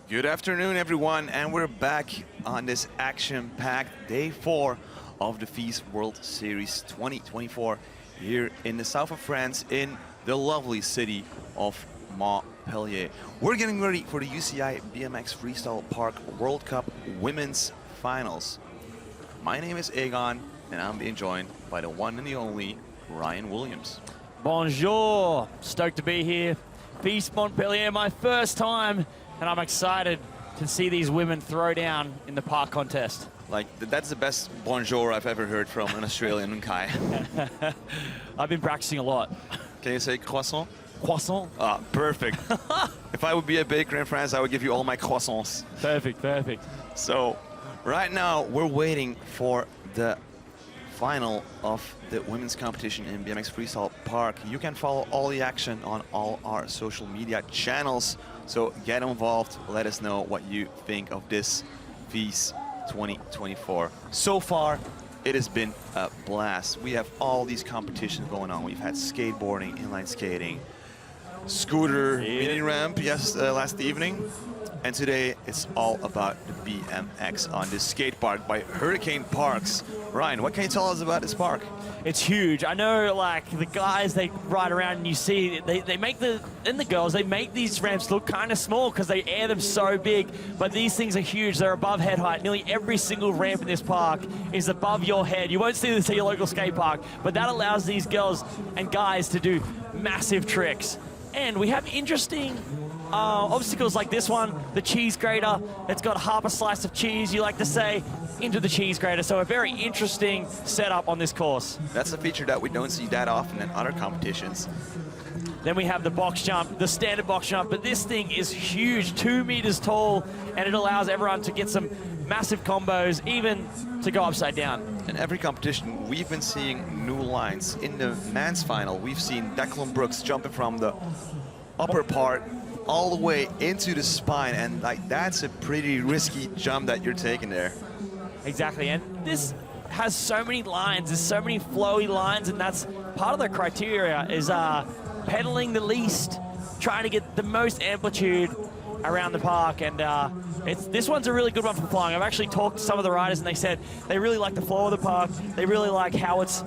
Good afternoon, everyone, and we're back on this action-packed day 4 of the FISE World Series 2024 here in the south of France in the lovely city of Montpellier. We're getting ready for the UCI BMX Freestyle Park World Cup Women's Finals. My name is Egon, and I'm being joined by the one and the only Ryan Williams. Bonjour, stoked to be here. FISE Montpellier, my first time, and I'm excited to see these women throw down in the park contest. Like, that's the best bonjour I've ever heard from an Australian Kai. I've been practicing a lot. Can you say croissant? Croissant? Ah, perfect. If I would be a baker in France, I would give you all my croissants. Perfect, perfect. So, right now, we're waiting for the final of the women's competition in BMX Freestyle Park. You can follow all the action on all our social media channels. So get involved, let us know what you think of this FISE 2024. So far, it has been a blast. We have all these competitions going on. We've had skateboarding, inline skating, scooter, mini ramp last evening. And today, it's all about the BMX on this skate park by Hurricane Parks. Ryan, what can you tell us about this park? It's huge. I know, like, the guys, they ride around and you see, they make the girls, they make these ramps look kind of small because they air them so big, but these things are huge. They're above head height. Nearly every single ramp in this park is above your head. You won't see this at your local skate park, but that allows these girls and guys to do massive tricks. And we have interesting obstacles like this one, the cheese grater. It's got half a slice of cheese, you like to say, into the cheese grater. So a very interesting setup on this course. That's a feature that we don't see that often in other competitions. Then we have the box jump, the standard box jump, but this thing is huge, 2 meters tall, and it allows everyone to get some massive combos, even to go upside down. In every competition, we've been seeing new lines. In the men's final, we've seen Declan Brooks jumping from the upper part all the way into the spine, and like that's a pretty risky jump that you're taking there. Exactly, and this has so many lines, there's so many flowy lines, and that's part of the criteria is pedaling the least, trying to get the most amplitude around the park, and this one's a really good one for flying. I've actually talked to some of the riders and they said they really like the flow of the park, they really like how it's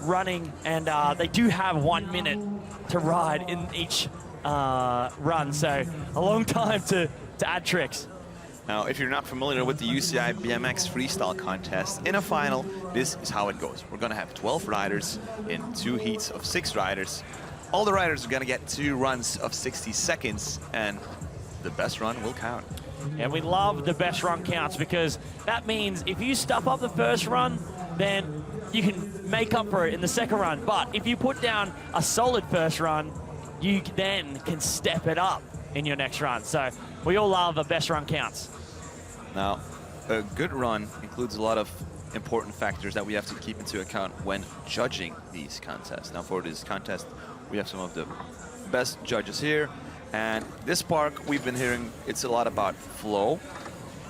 running, and they do have 1 minute to ride in each run, so a long time to add tricks. Now, if you're not familiar with the UCI BMX Freestyle contest, in a final, this is how it goes. We're gonna have 12 riders in 2 heats of 6 riders. All the riders are gonna get 2 runs of 60 seconds, and the best run will count. And we love the best run counts because that means if you stuff up the first run, then you can make up for it in the second run. But if you put down a solid first run, you then can step it up in your next run. So we all love the best run counts. Now, a good run includes a lot of important factors that we have to keep into account when judging these contests. Now, for this contest, we have some of the best judges here. And this park, we've been hearing, it's a lot about flow.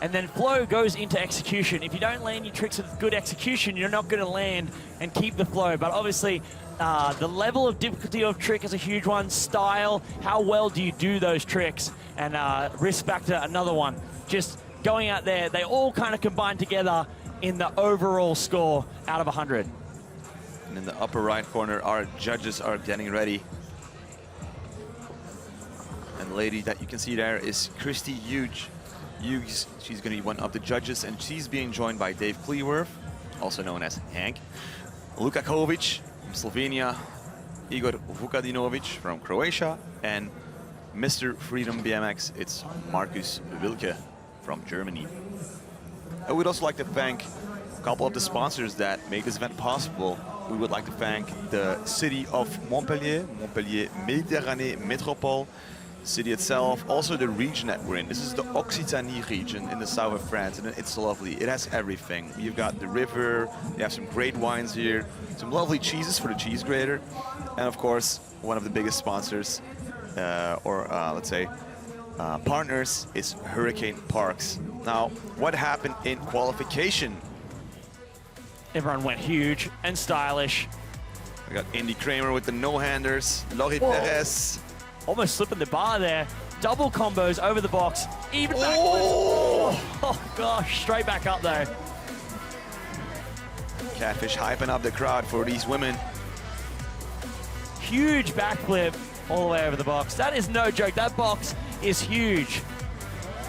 And then flow goes into execution. If you don't land your tricks with good execution, you're not going to land and keep the flow. But obviously, the level of difficulty of trick is a huge one. Style, how well do you do those tricks? And risk factor, another one. Just going out there, they all kind of combine together in the overall score out of 100. And in the upper right corner, our judges are getting ready. And the lady that you can see there is Christy Hughes. She's going to be one of the judges, and she's being joined by Dave Kleeworth, also known as Hank, Luka Kovic from Slovenia, Igor Vukadinovic from Croatia, and Mr. Freedom BMX, it's Markus Wilke from Germany. I would also like to thank a couple of the sponsors that make this event possible. We would like to thank the city of Montpellier, Montpellier Méditerranée Métropole, city itself, also the region that we're in. This is the Occitanie region in the south of France, and it's lovely. It has everything. You've got the river, you have some great wines here, some lovely cheeses for the cheese grater, and of course, one of the biggest sponsors, let's say, partners is Hurricane Parks. Now, what happened in qualification? Everyone went huge and stylish. We got Indy Kramer with the no-handers, Laurie Perez. Almost slipping the bar there. double combos over the box, even backwards. Oh gosh, straight back up though. Catfish hyping up the crowd for these women. Huge backflip all the way over the box. That is no joke. That box is huge.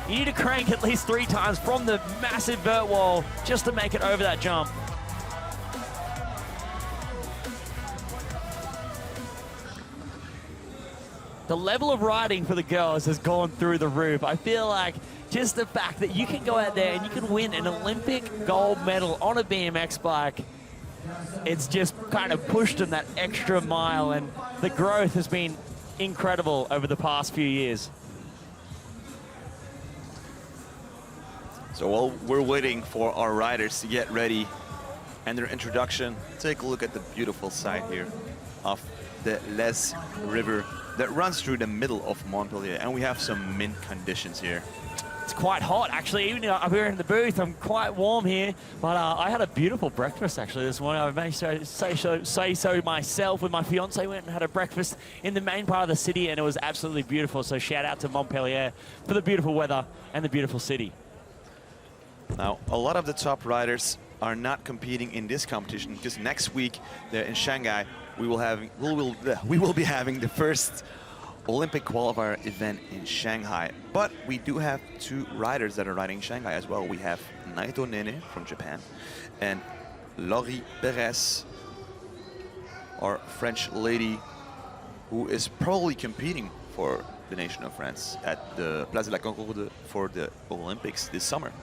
You need to crank at least 3 times from the massive vert wall just to make it over that jump. The level of riding for the girls has gone through the roof. I feel like just the fact that you can go out there and you can win an Olympic gold medal on a BMX bike, it's just kind of pushed them that extra mile, and the growth has been incredible over the past few years. So while we're waiting for our riders to get ready and their introduction, take a look at the beautiful side here of the Les River that runs through the middle of Montpellier, and we have some mint conditions here. It's quite hot, actually. Even up here in the booth, I'm quite warm here. But I had a beautiful breakfast, actually, this morning. I may say so myself. With my fiance, went and had a breakfast in the main part of the city, and it was absolutely beautiful. So shout out to Montpellier for the beautiful weather and the beautiful city. Now, a lot of the top riders are not competing in this competition because next week they're in Shanghai. We will be having the first Olympic qualifier event in Shanghai. But we do have 2 riders that are riding in Shanghai as well. We have Naito Nene from Japan and Laurie Perez, our French lady, who is probably competing for the nation of France at the Place de la Concorde for the Olympics this summer.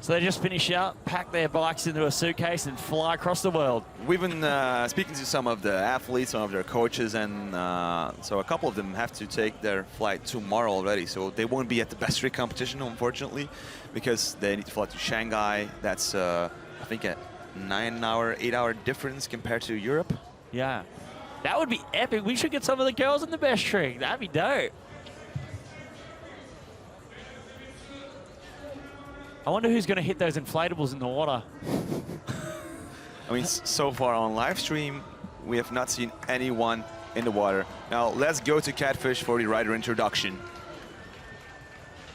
So they just finish up, pack their bikes into a suitcase and fly across the world. We've been speaking to some of the athletes, some of their coaches, and so a couple of them have to take their flight tomorrow already. So they won't be at the best trick competition, unfortunately, because they need to fly to Shanghai. That's, I think, a 9-hour, 8-hour difference compared to Europe. Yeah, that would be epic. We should get some of the girls in the best trick. That'd be dope. I wonder who's going to hit those inflatables in the water. I mean, so far on live stream, we have not seen anyone in the water. Now, let's go to Catfish for the rider introduction.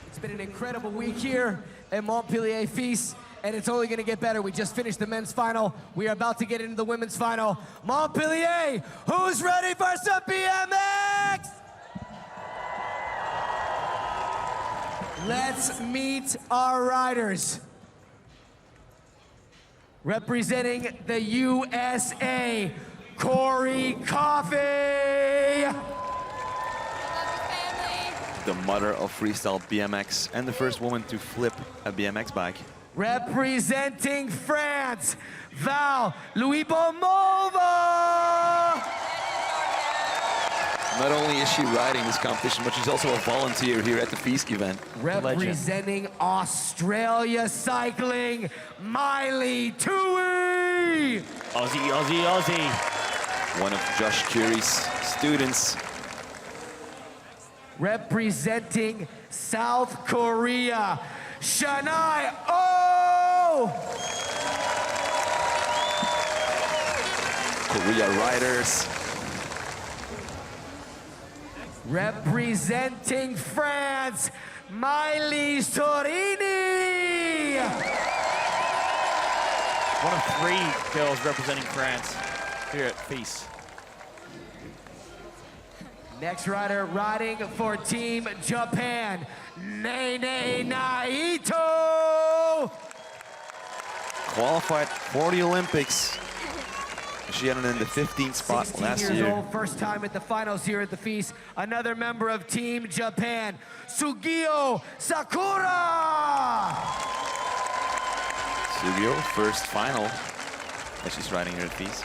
It's been an incredible week here at Montpellier FISE, and it's only going to get better. We just finished the men's final. We are about to get into the women's final. Montpellier, who's ready for some BMX? Let's meet our riders. Representing the USA, Corey Coffey. The mother of freestyle BMX and the first woman to flip a BMX bike. Representing France, Val Louis-Bomova. Not only is she riding this competition, but she's also a volunteer here at the FISE event. Representing Australia Cycling, Miley Tui. Aussie, Aussie, Aussie. One of Josh Curie's students. Representing South Korea, Shanae Oh. Korea riders. Representing France, Miley Sorini. One of 3 girls representing France here at FISE. Next rider riding for Team Japan, Nene Naito. Qualified for the Olympics. She ended in the 15th spot last 16 years year. old, first time at the finals here at the FISE. Another member of Team Japan, Sugio Sakura. Sugio, first final that she's riding here at FISE.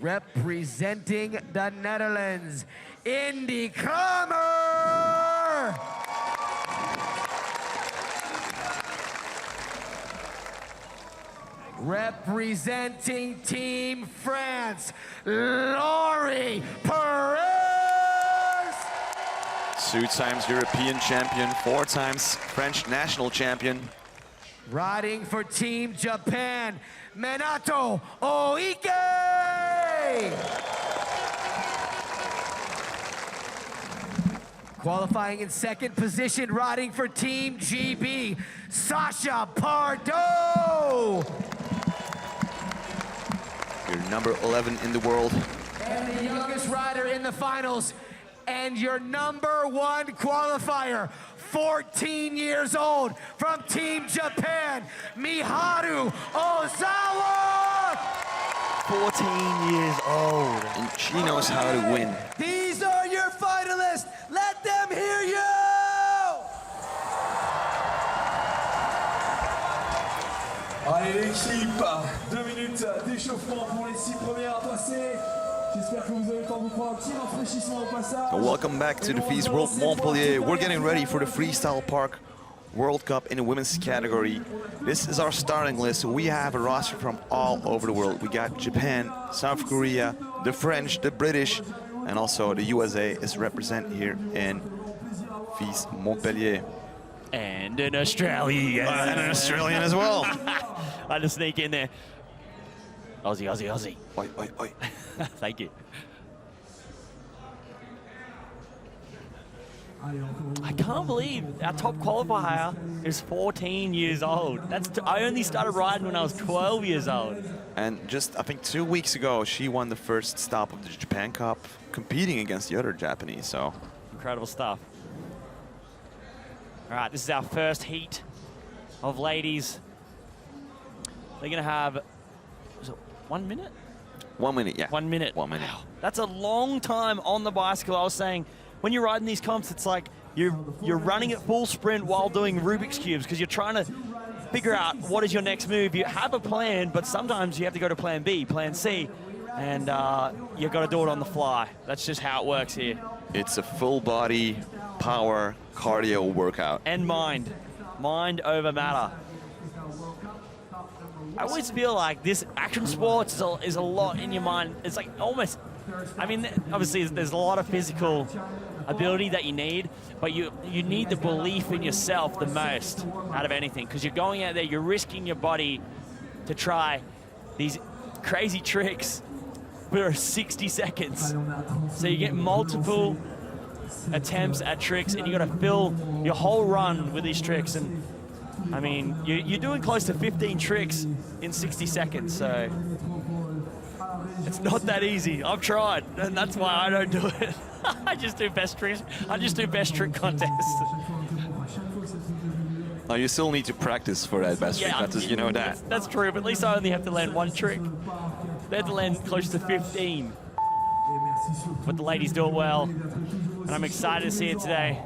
Representing the Netherlands, Indy Kramer. Representing Team France, Laurie Perez. 2 times European champion, 4 times French national champion. Riding for Team Japan, Minato Oike. Qualifying in second position, riding for Team GB, Sasha Pardo. You're number 11 in the world. And the youngest rider in the finals. And your number 1 qualifier, 14 years old, from Team Japan, Miharu Ozawa! 14 years old. And she knows how to win. These are your finalists. Let them hear you! Allez l'équipe, 2 minutes d'échauffement pour les 6 premières à passer. J'espère que vous avez le temps de vous prendre un petit rafraîchissement au passage. Welcome back to the FISE World Montpellier. We're getting ready for the Freestyle Park World Cup in the women's category. This is our starting list. We have a roster from all over the world. We got Japan, South Korea, the French, the British, and also the USA is represented here in FISE Montpellier. And an Australian. And an Australian as well. I had to sneak in there. Aussie, Aussie, Aussie. Oi, oi, oi. Thank you. I can't believe our top qualifier is 14 years old. I only started riding when I was 12 years old. And just, I think 2 weeks ago, she won the first stop of the Japan Cup, competing against the other Japanese, so. Incredible stuff. All right, this is our first heat of ladies. They're gonna have, is it 1 minute? 1 minute, yeah. 1 minute. 1 minute. Wow. That's a long time on the bicycle. I was saying, when you're riding these comps, it's like you're running at full sprint while doing Rubik's Cubes because you're trying to figure out what is your next move. You have a plan, but sometimes you have to go to plan B, plan C, and you've got to do it on the fly. That's just how it works here. It's a full body power cardio workout. And mind. Mind over matter. I always feel like this action sports is a lot in your mind. It's like almost, I mean, obviously there's a lot of physical ability that you need, but you need the belief in yourself the most out of anything, because you're going out there, you're risking your body to try these crazy tricks for 60 seconds. So you get multiple attempts at tricks, and you got to fill your whole run with these tricks. And I mean, you're doing close to 15 tricks in 60 seconds, so it's not that easy. I've tried, and that's why I don't do it. I just do best tricks. I just do best trick contests. Now you still need to practice for that best trick contest, you know that. That's true, but at least I only have to land 1 trick. They had to land close to 15. But the ladies do it well, and I'm excited to see it today.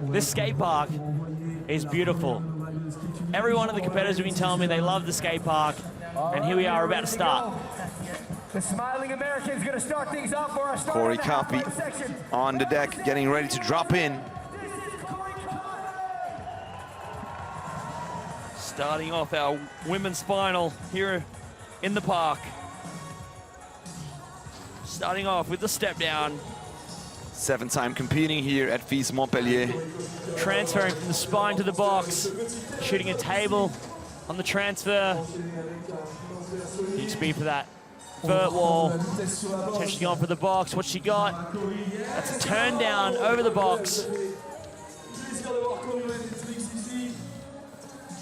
This skate park is beautiful. Every one of the competitors have been telling me they love the skate park, and here we are about to start. The smiling American's gonna start things off for our Corey Coffey on the deck, getting ready to drop in. Starting off our women's final here in the park. Starting off with the step down. 7-time competing here at FISE Montpellier. Transferring from the spine to the box. Shooting a table on the transfer. Huge speed for that vert wall. Potentially on for the box. What she got? That's a turn down over the box.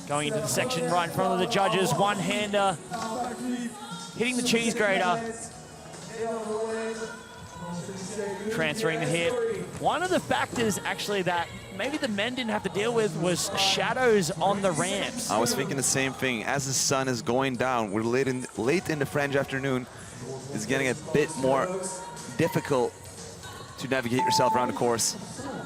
Going into the section right in front of the judges. One-hander. Hitting the cheese grater. Transferring the hip. One of the factors actually that maybe the men didn't have to deal with was shadows on the ramps. I was thinking the same thing. As the sun is going down, we're late in the French afternoon. It's getting a bit more difficult to navigate yourself around the course.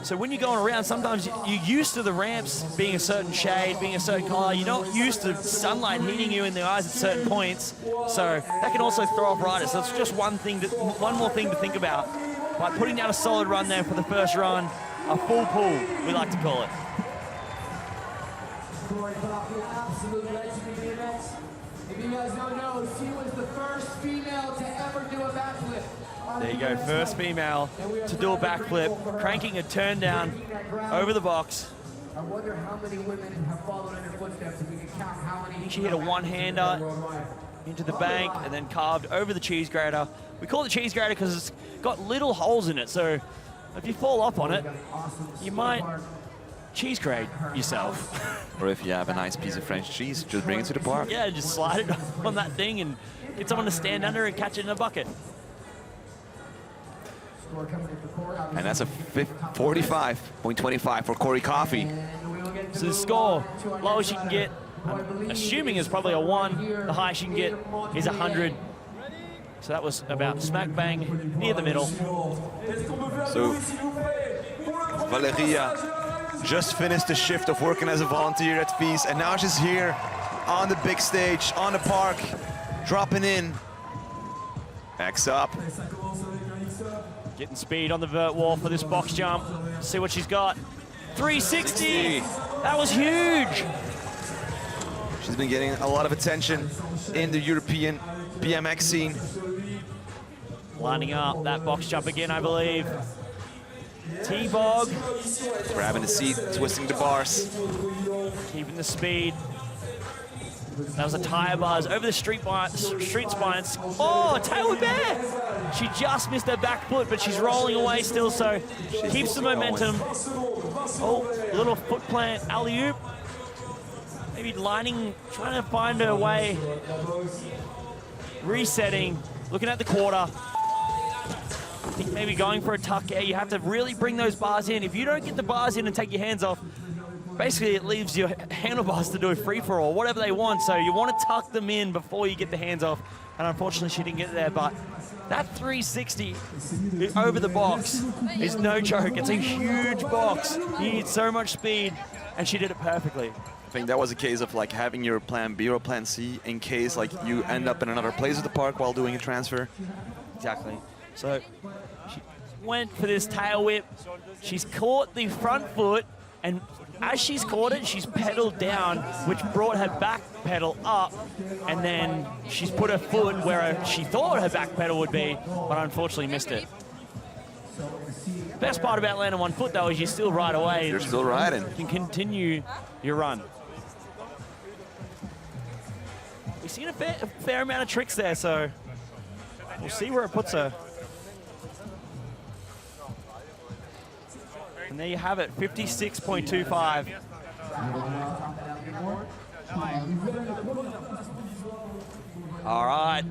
So when you're going around, sometimes you're used to the ramps being a certain shade, being a certain color. You're not used to sunlight hitting you in the eyes at certain points. So that can also throw off riders. So it's just one more thing to think about. By putting down a solid run there for the first run, a full pull, we like to call it. Corey Coffey, absolute legend in BMX. If you guys don't know, she was the first female to ever do a backflip. There you go, first female to do a backflip, cranking a turn down over the box. I wonder how many women have followed in her footsteps if we can count how many. She hit a one-hander into the bank and then carved over the cheese grater. We call it the cheese grater because it's got little holes in it, so if you fall off on it, you might cheese grate yourself. Or if you have a nice piece of French cheese, just bring it to the park. Yeah, just slide it on that thing and get someone to stand under and catch it in a bucket. And that's a 45.25 for Corey Coffey. So the score, lowest you can get, I'm assuming is probably a 1. The highest you can get is 100. So that was about smack bang near the middle. So Valeria just finished the shift of working as a volunteer at FISE, and now she's here on the big stage, on the park, dropping in. Backs up. Getting speed on the vert wall for this box jump. See what she's got. 360. That was huge. She's been getting a lot of attention in the European BMX scene. Lining up that box jump again, I believe. T-bog. Grabbing the seat, twisting the bars. Keeping the speed. That was a tire buzz over the street spines. Oh, tail whip bear! She just missed her back foot, but she's rolling away still, so keeps the momentum. Oh, little foot plant alley-oop. Maybe lining, trying to find her way. Resetting, looking at the quarter. I think maybe going for a tuck air. You have to really bring those bars in. If you don't get the bars in and take your hands off, basically it leaves your handlebars to do a free-for-all, whatever they want. So you want to tuck them in before you get the hands off. And unfortunately she didn't get there, but that 360 over the box is no joke. It's a huge box. You need so much speed, and she did it perfectly. I think that was a case of like having your plan B or plan C in case like you end up in another place at the park while doing a transfer. Exactly. So she went for this tail whip. She's caught the front foot, and as she's caught it, she's pedaled down, which brought her back pedal up, and then she's put her foot where she thought her back pedal would be, but unfortunately missed it. Best part about landing one foot, though, is you still ride away. You're still riding. You can continue your run. We've seen a fair amount of tricks there, so we'll see where it puts her. And there you have it, 56.25. All right,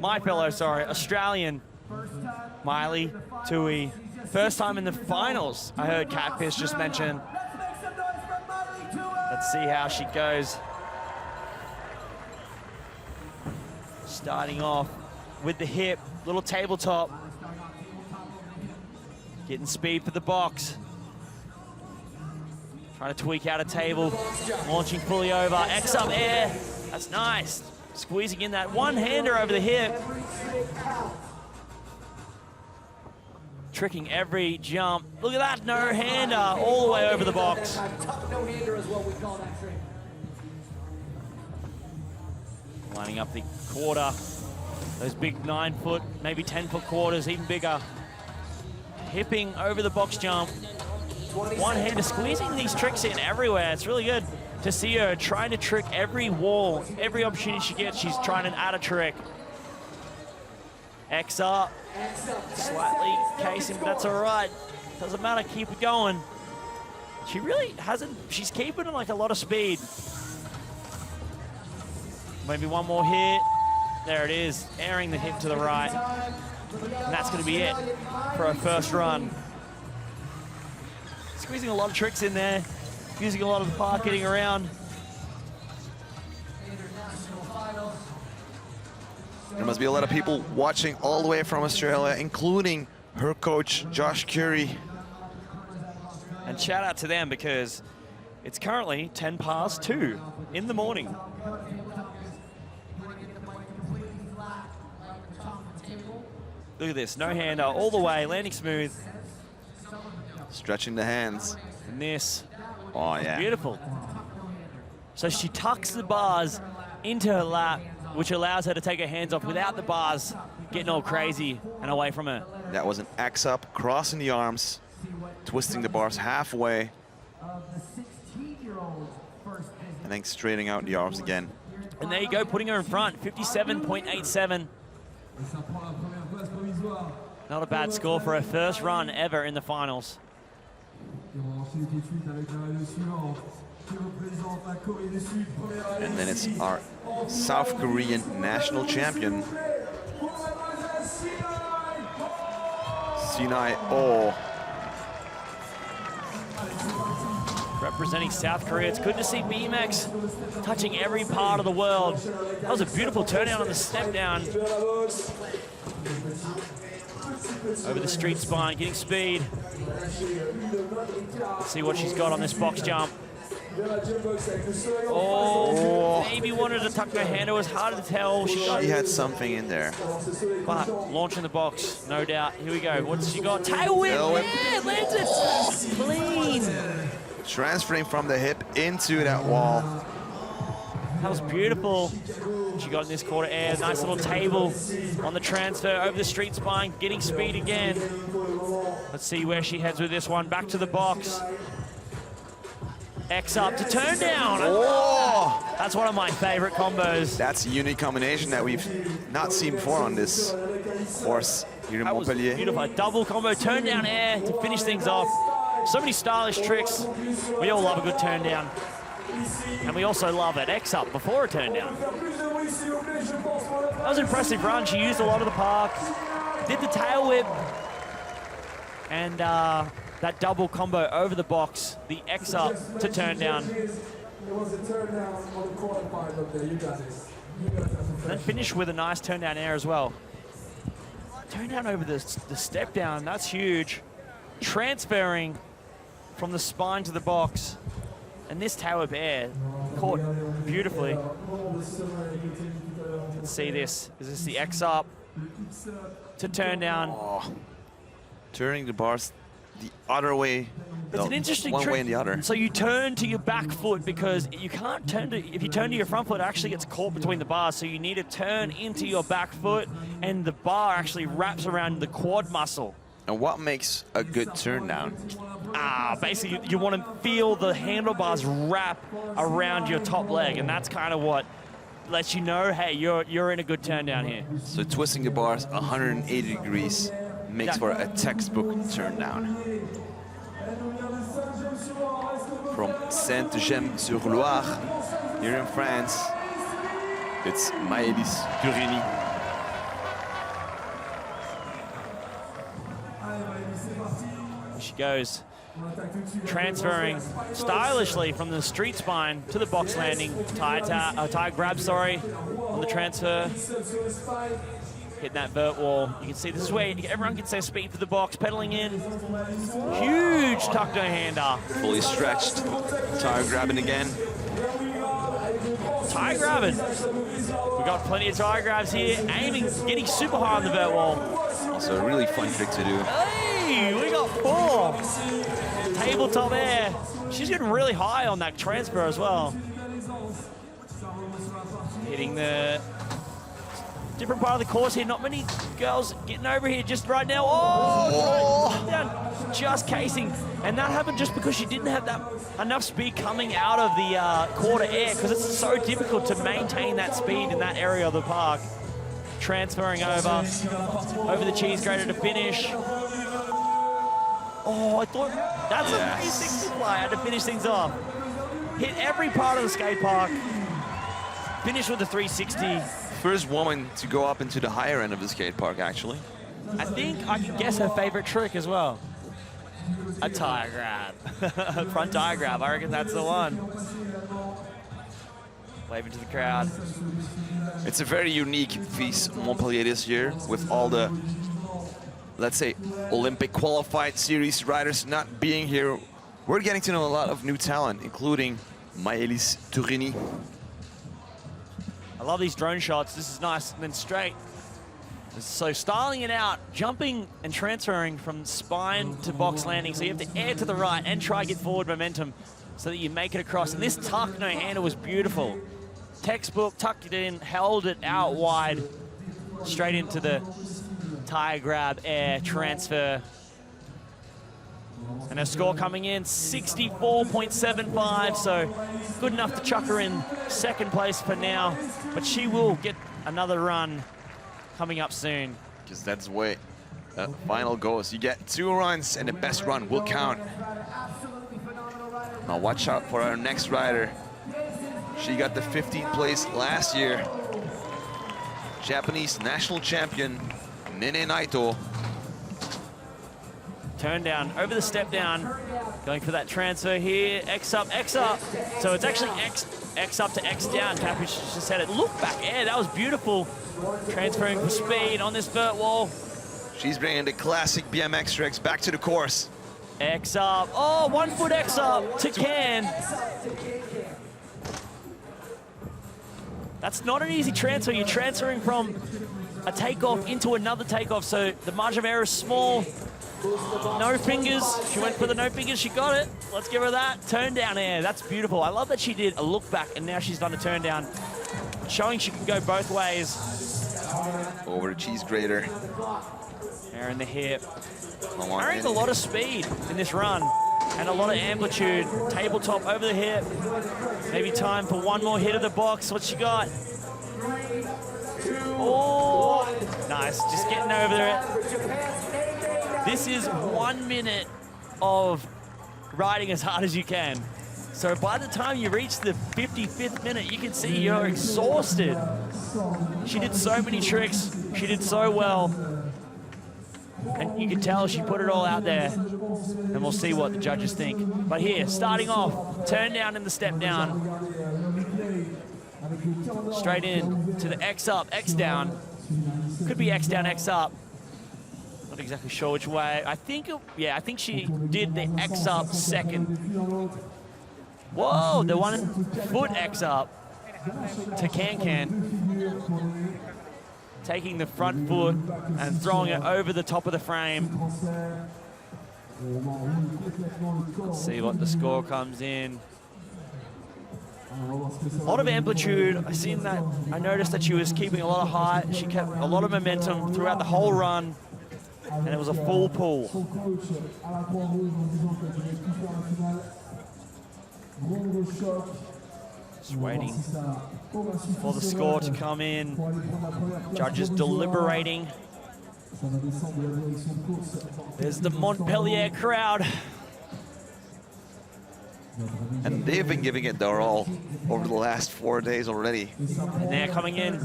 my fellow, Australian, Miley Tui. First time in the finals, I heard Catfish just mention. Let's see how she goes. Starting off with the hip, little tabletop. Getting speed for the box. Trying to tweak out a table. Launching fully over. X up air. That's nice. Squeezing in that one-hander over the hip. Tricking every jump. Look at that no-hander all the way over the box. No-hander is what we call that trick. Lining up the quarter. Those big 9-foot, maybe 10-foot quarters, even bigger. Hipping over the box jump. One-hander squeezing these tricks in everywhere. It's really good to see her trying to trick every wall, every opportunity she gets, she's trying to add a trick. X up. Slightly casing, but that's all right. Doesn't matter, keep it going. She really hasn't, she's keeping like a lot of speed. Maybe one more hit. There it is, airing the hip to the right. And that's going to be it for her first run. Squeezing a lot of tricks in there, using a lot of the park, getting around. There must be a lot of people watching all the way from Australia, including her coach, Josh Curry. And shout out to them because it's currently 10 past 2 in the morning. Look at this, no-hander all the way, landing smooth. Stretching the hands. And this, oh yeah. Beautiful. So she tucks the bars into her lap, which allows her to take her hands off without the bars getting all crazy and away from her. That was an X up, crossing the arms, twisting the bars halfway, and then straightening out the arms again. And there you go, putting her in front, 57.87. Not a bad score for her first run ever in the finals. And then it's our South Korean national champion, Sinai Oh. Representing South Korea. It's good to see BMX touching every part of the world. That was a beautiful turnout on the step down. Over the street spine, getting speed. Let's see what she's got on this box jump. Oh, maybe wanted to tuck her hand. It was hard to tell. She had something in there. But launching the box, no doubt. Here we go. What's she got? Tail whip. Yeah, lands it clean. Transferring from the hip into that wall. That was beautiful. She got in this quarter air. Nice little table on the transfer over the street spine, getting speed again. Let's see where she heads with this one. Back to the box. X up to turn down. Oh! That's one of my favorite combos. That's a unique combination that we've not seen before on this course here in Montpellier. Beautiful. A double combo, turn down air to finish things off. So many stylish tricks. We all love a good turn down. And we also love an X up before a turn down. That was an impressive run. She used a lot of the park, did the tail whip, and that double combo over the box, the X up to turn down. Then finish with a nice turn down air as well. Turn down over the step down, that's huge. Transferring from the spine to the box. And this tail whip air caught beautifully. Let's see this. Is this the X up to turn down? Oh. Turning the bars the other way. It's an interesting one trick. way and the other. So you turn to your back foot because you can't turn to, if you turn to your front foot, it actually gets caught between the bars. So you need to turn into your back foot and the bar actually wraps around the quad muscle. And what makes a good turn down? Basically, you want to feel the handlebars wrap around your top leg, and that's kind of what lets you know, hey, you're in a good turn down here. So twisting the bars 180 degrees makes for a textbook turn down. From Saint-Gemme-sur-Loire, here in France, it's Maëlys Turini. She goes, transferring stylishly from the street spine to the box landing. Tie grab, on the transfer. Hitting that vert wall. You can see this is where everyone gets their speed for the box, pedaling in. Huge tuck no hander. Fully stretched. Tire grabbing again. Tire grabbing. We've got plenty of tire grabs here. Aiming, getting super high on the vert wall. Also a really fun trick to do. Hey, we got 4. Tabletop air. She's getting really high on that transfer as well. Hitting the different part of the course here. Not many girls getting over here just right now. Oh, down, just casing. And that happened just because she didn't have that enough speed coming out of the quarter air, because it's so difficult to maintain that speed in that area of the park. Transferring over the cheese grater to finish. Oh, I thought that's a 360 fly to finish things off. Hit every part of the skate park. Finish with a 360. First woman to go up into the higher end of the skate park, actually. I think I can guess her favorite trick as well. A tire grab. Front tire grab. I reckon that's the one. Waving to the crowd. It's a very unique FISE Montpellier this year, with all the, let's say, Olympic qualified series riders not being here. We're getting to know a lot of new talent, including Maëlys Turini. I love these drone shots. This is nice and then straight. So styling it out, jumping and transferring from spine to box landing. So you have to air to the right and try get forward momentum so that you make it across. And this tuck no hander was beautiful. Textbook, tucked it in, held it out wide, straight into the tire grab, air, transfer. And her score coming in 64.75, so good enough to chuck her in second place for now. But she will get another run coming up soon. Because that's the way final goes. You get 2 runs and the best run will count. Now watch out for our next rider. She got the 15th place last year. Japanese national champion, Nene Naito. Turn down, over the step down. Going for that transfer here. X up, X up. So it's actually X up to X down. Cappy just had it. Look back air, that was beautiful. Transferring for speed on this vert wall. She's bringing the classic BMX tricks back to the course. X up. Oh, 1 foot X up to Can. That's not an easy transfer. You're transferring from a takeoff into another takeoff, so the margin of error is small. No fingers. She went for the no fingers. She got it. Let's give her that. Turn down air. That's beautiful. I love that she did a look back and now she's done a turn down, showing she can go both ways. Over the cheese grater. Air in the hip. Carrying a lot of speed in this run and a lot of amplitude. Tabletop over the hip. Maybe time for one more hit of the box. What she got? Oh, nice. Just getting over it. This is 1 minute of riding as hard as you can. So by the time you reach the 55th minute, you can see you're exhausted. She did so many tricks. She did so well. And you can tell she put it all out there. And we'll see what the judges think. But here, starting off, turn down in the step down. Straight in to the X up, X down. Could be X down, X up. Not exactly sure which way. I think she did the X up second. Whoa, the 1 foot X up to Can. Taking the front foot and throwing it over the top of the frame. Let's see what the score comes in. A lot of amplitude. I noticed that she was keeping a lot of height. She kept a lot of momentum throughout the whole run. And it was a full pull. Just waiting for the score to come in. Judges deliberating. There's the Montpellier crowd. And they've been giving it their all over the last 4 days already. And they're coming in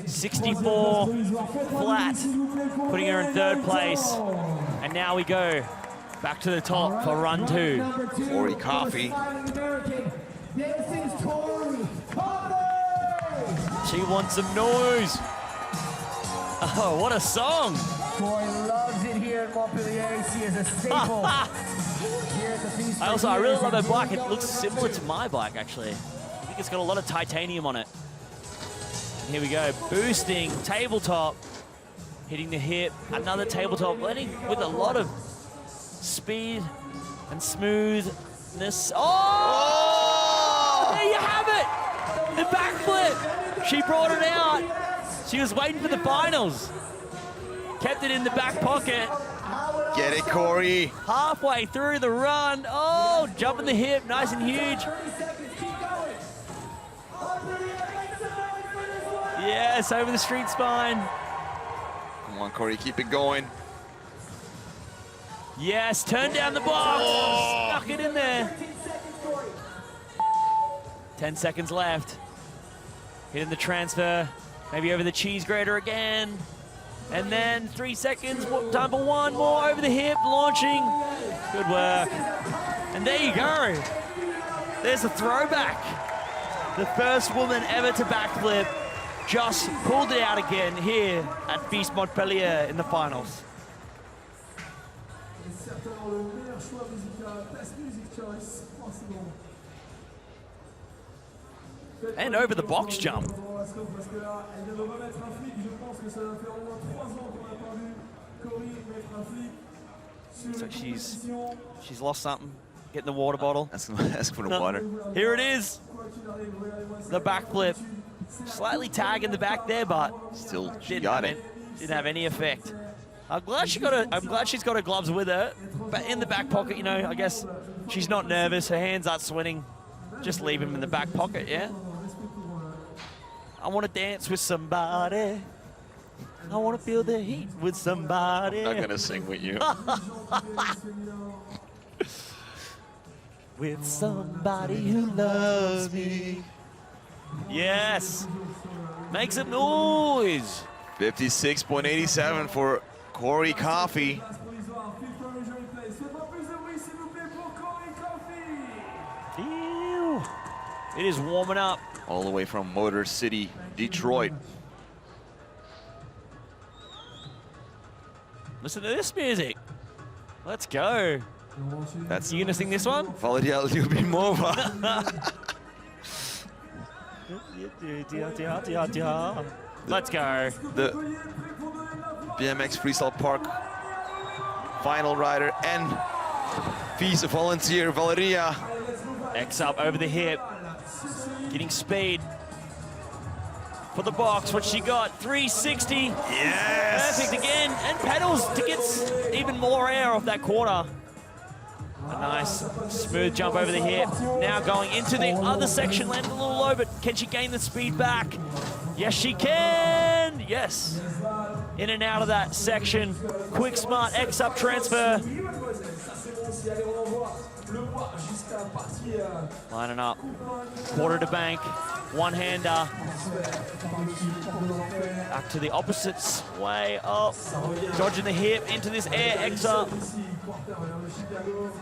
64 flat, putting her in 3rd place. And now we go back to the top for run 2. Corey Coffey. She wants some noise. Oh, what a song. Corey loves it here in Montpellier. She is a staple here at the FISE. I really love her bike. It looks similar to my bike, actually. I think it's got a lot of titanium on it. And here we go, boosting, tabletop, hitting the hip, another tabletop, letting with a lot of speed and smoothness. Oh! There you have it! The backflip! She brought it out. She was waiting for the finals. Kept it in the back pocket. Get it, Corey. Halfway through the run. Oh, jumping the hip, nice and huge. Yes, over the street spine. Come on, Corey, keep it going. Yes, turn down the box. Oh. Stuck it in there. 10 seconds left. Hitting the transfer. Maybe over the cheese grater again. And then 3 seconds, time for one more over the hip, launching. Good work. And there you go. There's a throwback. The first woman ever to backflip just pulled it out again here at FISE Montpellier in the finals. And over the box jump. So she's lost something. Getting the water bottle. Ask for the water. Here it is. The backflip. Slightly tag in the back there, but still didn't have any effect. I'm glad she's got her gloves with her, but in the back pocket, you know, I guess she's not nervous. Her hands aren't sweating. Just leave them in the back pocket, yeah? I want to dance with somebody. I want to feel the heat with somebody. I'm not gonna sing with you. With somebody who loves me. Yes. Make some noise. 56.87 for Corey Coffey. Ew. It is warming up. All the way from Motor City, Detroit. Listen to this music. Let's go. That's You gonna sing this one? Valeria Lyubimova. Let's go. The BMX Freestyle Park final rider and FISE volunteer Valeria. X up over the hip. Getting speed for the box. What she got? 360. Yes! Perfect again. And pedals to get even more air off that quarter. A nice smooth jump over the hip. Now going into the other section, landed a little low, but can she gain the speed back? Yes, she can. Yes. In and out of that section. Quick, smart, X up transfer. Lining up. Quarter to bank. One-hander. Back to the opposites. Way up. Dodging the hip into this air. X up.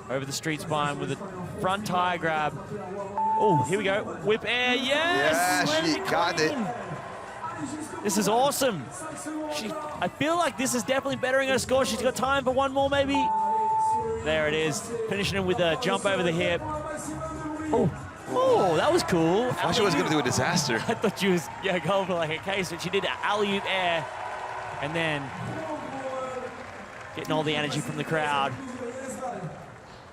Over the street spine with a front tire grab. Oh, here we go. Whip air. Yes! Yeah, she got it. This is awesome. I feel like this is definitely bettering her score. She's got time for one more, maybe. There it is. Finishing it with a jump over the hip. Oh, that was cool. I thought she was going to do a disaster. I thought she was going for like a case, but she did an alley-oop air. And then getting all the energy from the crowd.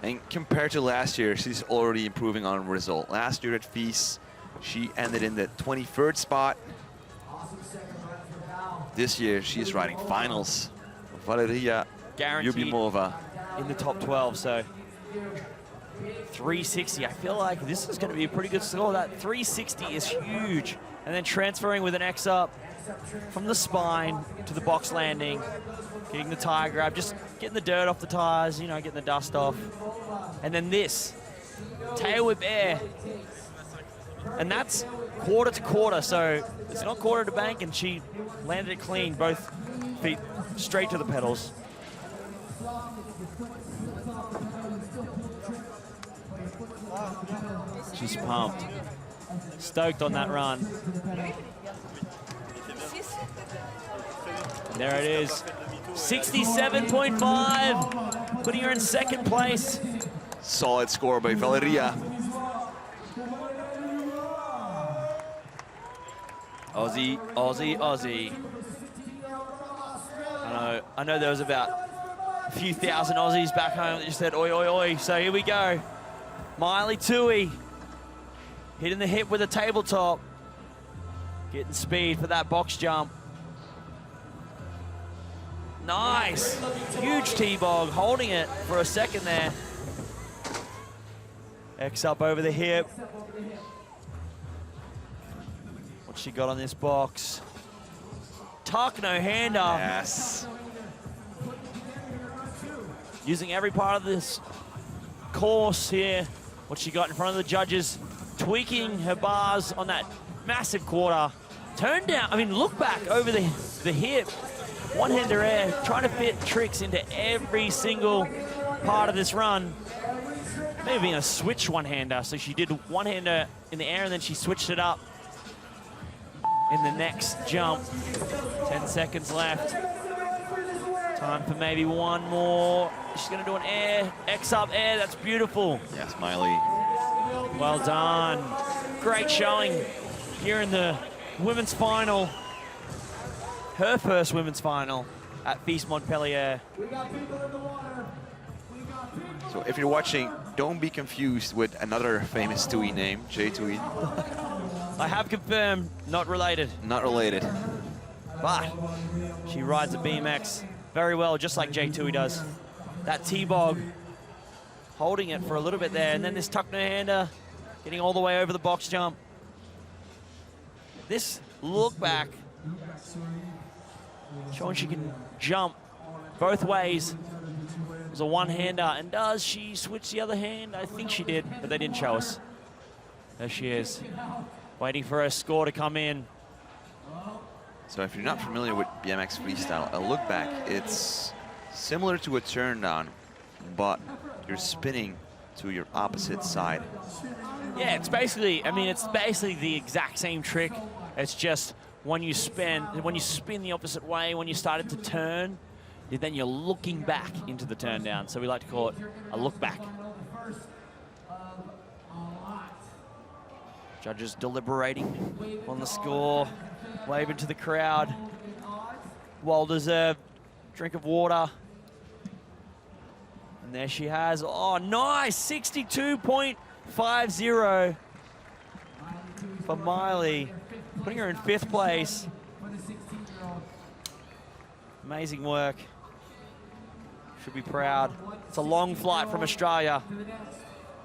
And compared to last year, she's already improving on result. Last year at FISE, she ended in the 23rd spot. This year, she's riding finals. Valeria Lyubimova. In the top 12, so 360. I feel like this is going to be a pretty good score. That 360 is huge. And then transferring with an X up from the spine to the box landing, getting the tire grab, just getting the dirt off the tires, you know, getting the dust off. And then this, tail whip air. And that's quarter to quarter, so it's not quarter to bank, and she landed it clean, both feet straight to the pedals. She's pumped. Stoked on that run. And there it is. 67.5, putting her in second place. Solid score by Valeria. Aussie, Aussie, Aussie. I know there was about a few thousand Aussies back home that just said oi, oi, oi. So here we go. Miley Tui hitting the hip with a tabletop. Getting speed for that box jump. Nice. Huge T-bog, holding it for a second there. X up over the hip. What she got on this box? Tuck, no hander. Yes. Using every part of this course here. What she got in front of the judges. Tweaking her bars on that massive quarter. Turn down, I mean, look back over the hip. One-hander air, trying to fit tricks into every single part of this run. Maybe a switch one-hander. So she did one-hander in the air and then she switched it up in the next jump. 10 seconds left. Time for maybe one more. She's gonna do an air, X up air, that's beautiful. Yes, Miley. Well done. Great showing here in the women's final. Her first women's final at FISE Montpellier. So if you're watching, don't be confused with another famous Tui name, Jay Tui. I have confirmed, not related. Not related. But she rides a BMX very well, just like J2 he does. That T-bog, holding it for a little bit there, and then this tuck no-hander, getting all the way over the box jump. This look back, showing she can jump both ways. It was a one-hander, and does she switch the other hand? I think she did, but they didn't show us. There she is, waiting for her score to come in. So if you're not familiar with BMX Freestyle, a look back, it's similar to a turn down, but you're spinning to your opposite side. Yeah, it's basically, I mean, it's basically the exact same trick. It's just when you spin the opposite way, when you started to turn, then you're looking back into the turn down. So we like to call it a look back. Judges deliberating on the score, waving to the crowd. Well-deserved drink of water. And there she has, oh, nice, 62.50 for Miley, putting her in 5th place. Amazing work. Should be proud. It's a long flight from Australia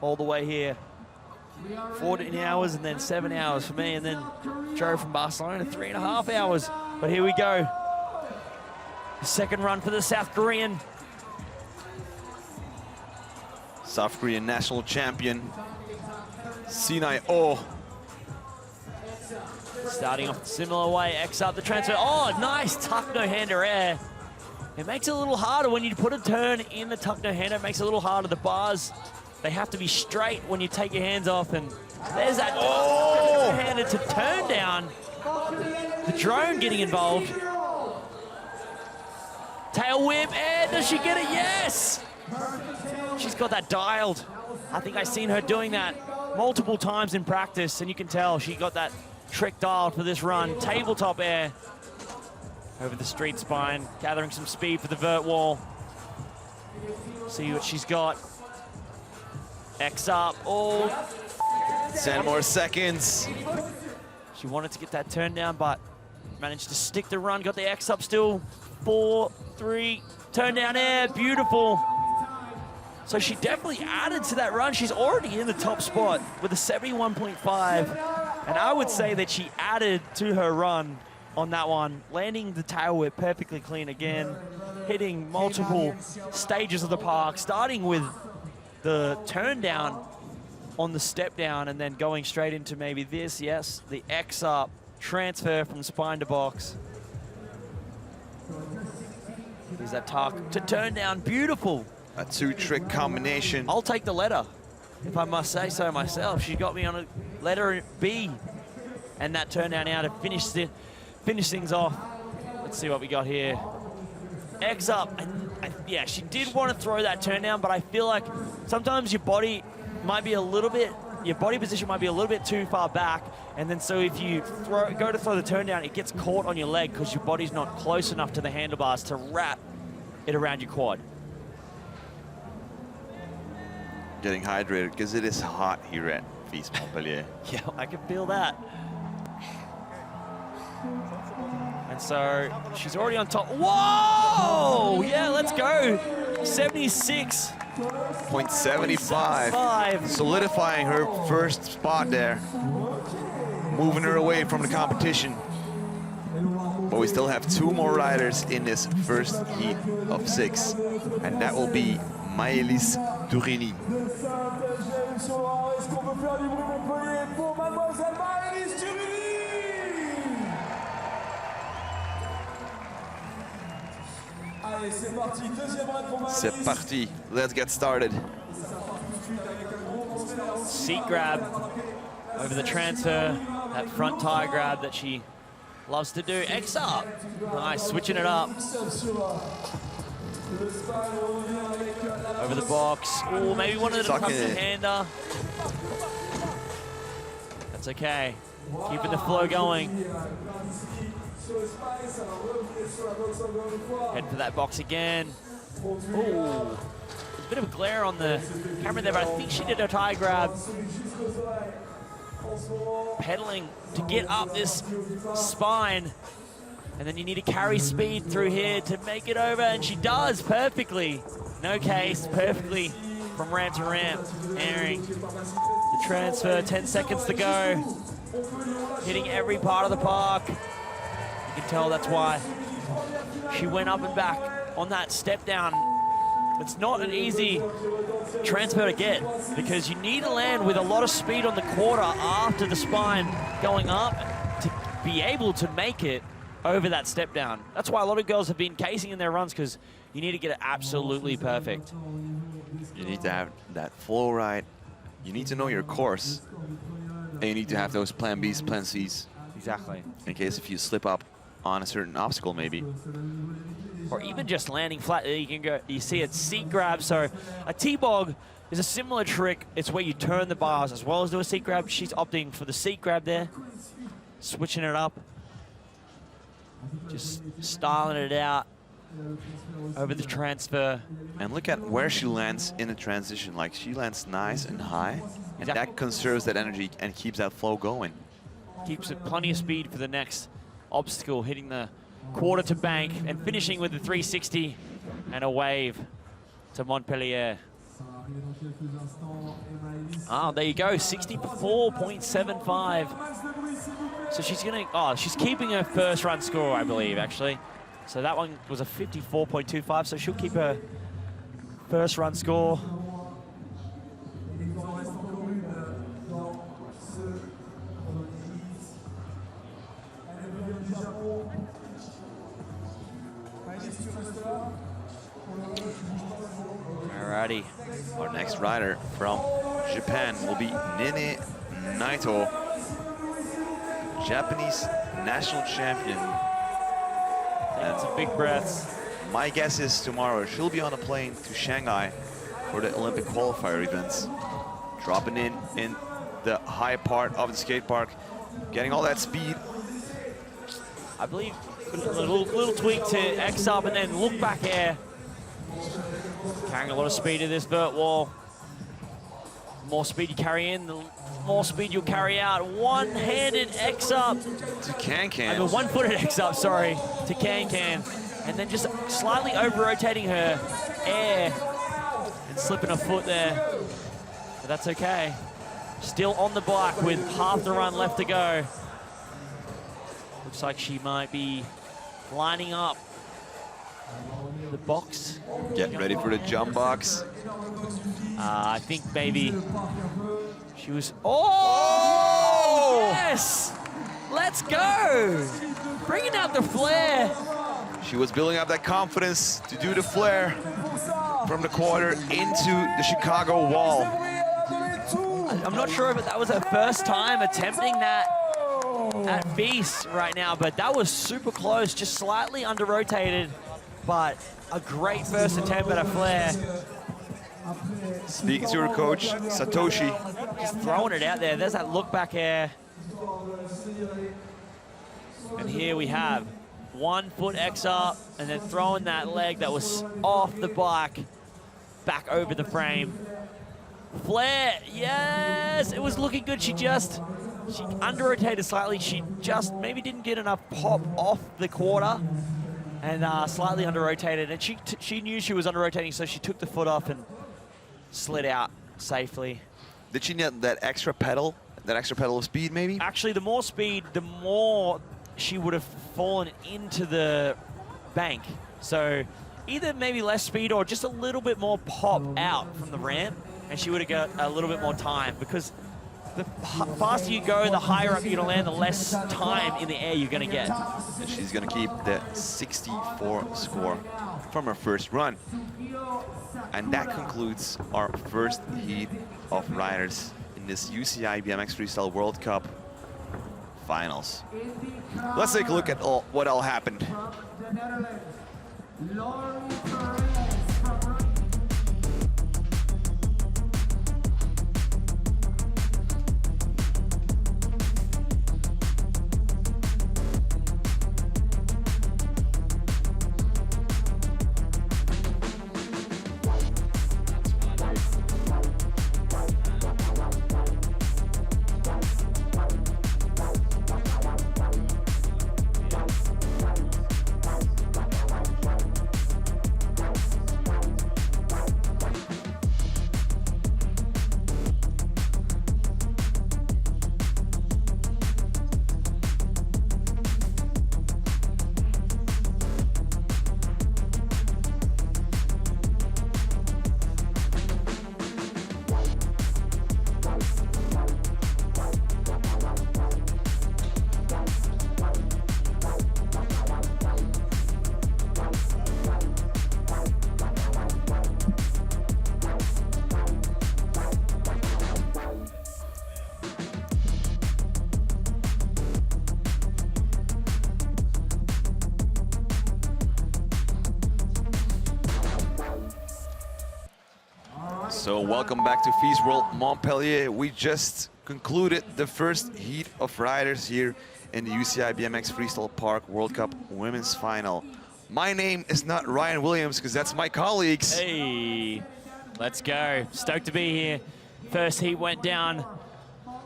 all the way here. 14 hours and then 7 hours for me, and then drove from Barcelona 3.5 hours. But here we go. The second run for the South Korean. South Korean national champion, Sinai Oh. Starting off the similar way, X up the transfer. Oh, nice tuck no-hander air. It makes it a little harder when you put a turn in the tuck no-hander. It makes it a little harder. The bars, they have to be straight when you take your hands off, and there's that no-hander to turn down. The drone getting involved. Tail whip, and does she get it? Yes! She's got that dialed. I think I've seen her doing that multiple times in practice, and you can tell she got that trick dialed for this run. Tabletop air over the street spine, gathering some speed for the vert wall. See what she's got. X up, oh. 10 more seconds. She wanted to get that turn down, but managed to stick the run, got the X up still. 4, 3, turn down air, beautiful. So she definitely added to that run. She's already in the top spot with a 71.5. And I would say that she added to her run on that one, landing the tail whip perfectly clean again, hitting multiple stages of the park, starting with the turn down on the step down and then going straight into maybe this, yes, the X up, transfer from spine to box. Here's that tuck to turn down, beautiful. A 2-trick combination. I'll take the letter, if I must say so myself. She got me on a letter B, and that turn down now to finish things off. Let's see what we got here. X up, yeah, she did want to throw that turn down, but I feel like sometimes your body might be a little bit, your body position might be a little bit too far back, and then so if you go to throw the turn down, it gets caught on your leg because your body's not close enough to the handlebars to wrap it around your quad. Getting hydrated because it is hot here at FISE Montpellier. Yeah, I can feel that. And so she's already on top. Whoa! Yeah, let's go. 76.75. Solidifying her first spot there. Moving her away from the competition. But we still have 2 more riders in this first heat of 6. And that will be Maëlys Turini. C'est parti. Let's get started. Seat grab over the transfer, that front tire grab that she loves to do. X up. Nice, switching it up. Over the box. Oh, maybe one of the tuck-in-hander. That's okay. Keeping the flow going. Head for that box again. Ooh. There's a bit of a glare on the camera there, but I think she did a tie grab. Pedaling to get up this spine. And then you need to carry speed through here to make it over, and she does perfectly. No case, perfectly from ramp to ramp. Airing the transfer, 10 seconds to go. Hitting every part of the park. You can tell that's why she went up and back on that step down. It's not an easy transfer to get because you need to land with a lot of speed on the quarter after the spine going up to be able to make it over that step down. That's why a lot of girls have been casing in their runs, because you need to get it absolutely perfect. You need to have that flow right. You need to know your course. And you need to have those plan Bs, plan Cs. Exactly. In case if you slip up on a certain obstacle, maybe. Or even just landing flat, you can go, you see it seat grab. So a T-bog is a similar trick. It's where you turn the bars as well as do a seat grab. She's opting for the seat grab there. Switching it up. Just styling it out over the transfer. And look at where she lands in the transition. Like, she lands nice and high, and Exactly. that conserves that energy and keeps that flow going. Keeps it plenty of speed for the next obstacle, hitting the quarter to bank and finishing with the 360 and a wave to Montpellier. Oh, there you go, 64.75. So she's she's keeping her first run score, I believe, actually. So that one was a 54.25, so she'll keep her first run score. Alrighty. Our next rider from Japan will be Nene Naito, Japanese national champion. That's some big breaths. My guess is tomorrow she'll be on a plane to Shanghai for the Olympic qualifier events. Dropping in the high part of the skate park, getting all that speed. I believe a little tweak to X up and then look back air. Carrying a lot of speed in this vert wall. The more speed you carry in, the more speed you'll carry out. One-handed X up. To Can-Can. One-footed X up, sorry, to Can-Can. And then just slightly over-rotating her air and slipping a foot there. But that's okay. Still on the bike with half the run left to go. Looks like she might be lining up the box. Getting ready for the jump box. I think maybe she was... Oh! Yes! Let's go! Bringing out the flare. She was building up that confidence to do the flare from the quarter into the Chicago wall. I'm not sure if that was her first time attempting that at FISE right now, but that was super close, just slightly under-rotated, but a great first attempt at a flare. Speaking to her coach, Satoshi. Just throwing it out there. There's that look back air. And here we have 1 foot X up and then throwing that leg that was off the bike back over the frame. Flare, yes, it was looking good. She under-rotated slightly. She just maybe didn't get enough pop off the quarter and slightly under-rotated. And she knew she was under-rotating, so she took the foot off and slid out safely. Did she need that extra pedal of speed maybe? Actually, the more speed, the more she would have fallen into the bank. So either maybe less speed or just a little bit more pop out from the ramp, and she would have got a little bit more time, because the faster you go, the higher up you're going to land, the less time in the air you're going to get. And she's going to keep the 64 score from her first run. And that concludes our first heat of riders in this UCI BMX Freestyle World Cup finals. Let's take a look at what all happened. So welcome back to FISE World Montpellier. We just concluded the first heat of riders here in the UCI BMX Freestyle Park World Cup Women's Final. My name is not Ryan Williams because that's my colleagues. Hey, let's go. Stoked to be here. First heat went down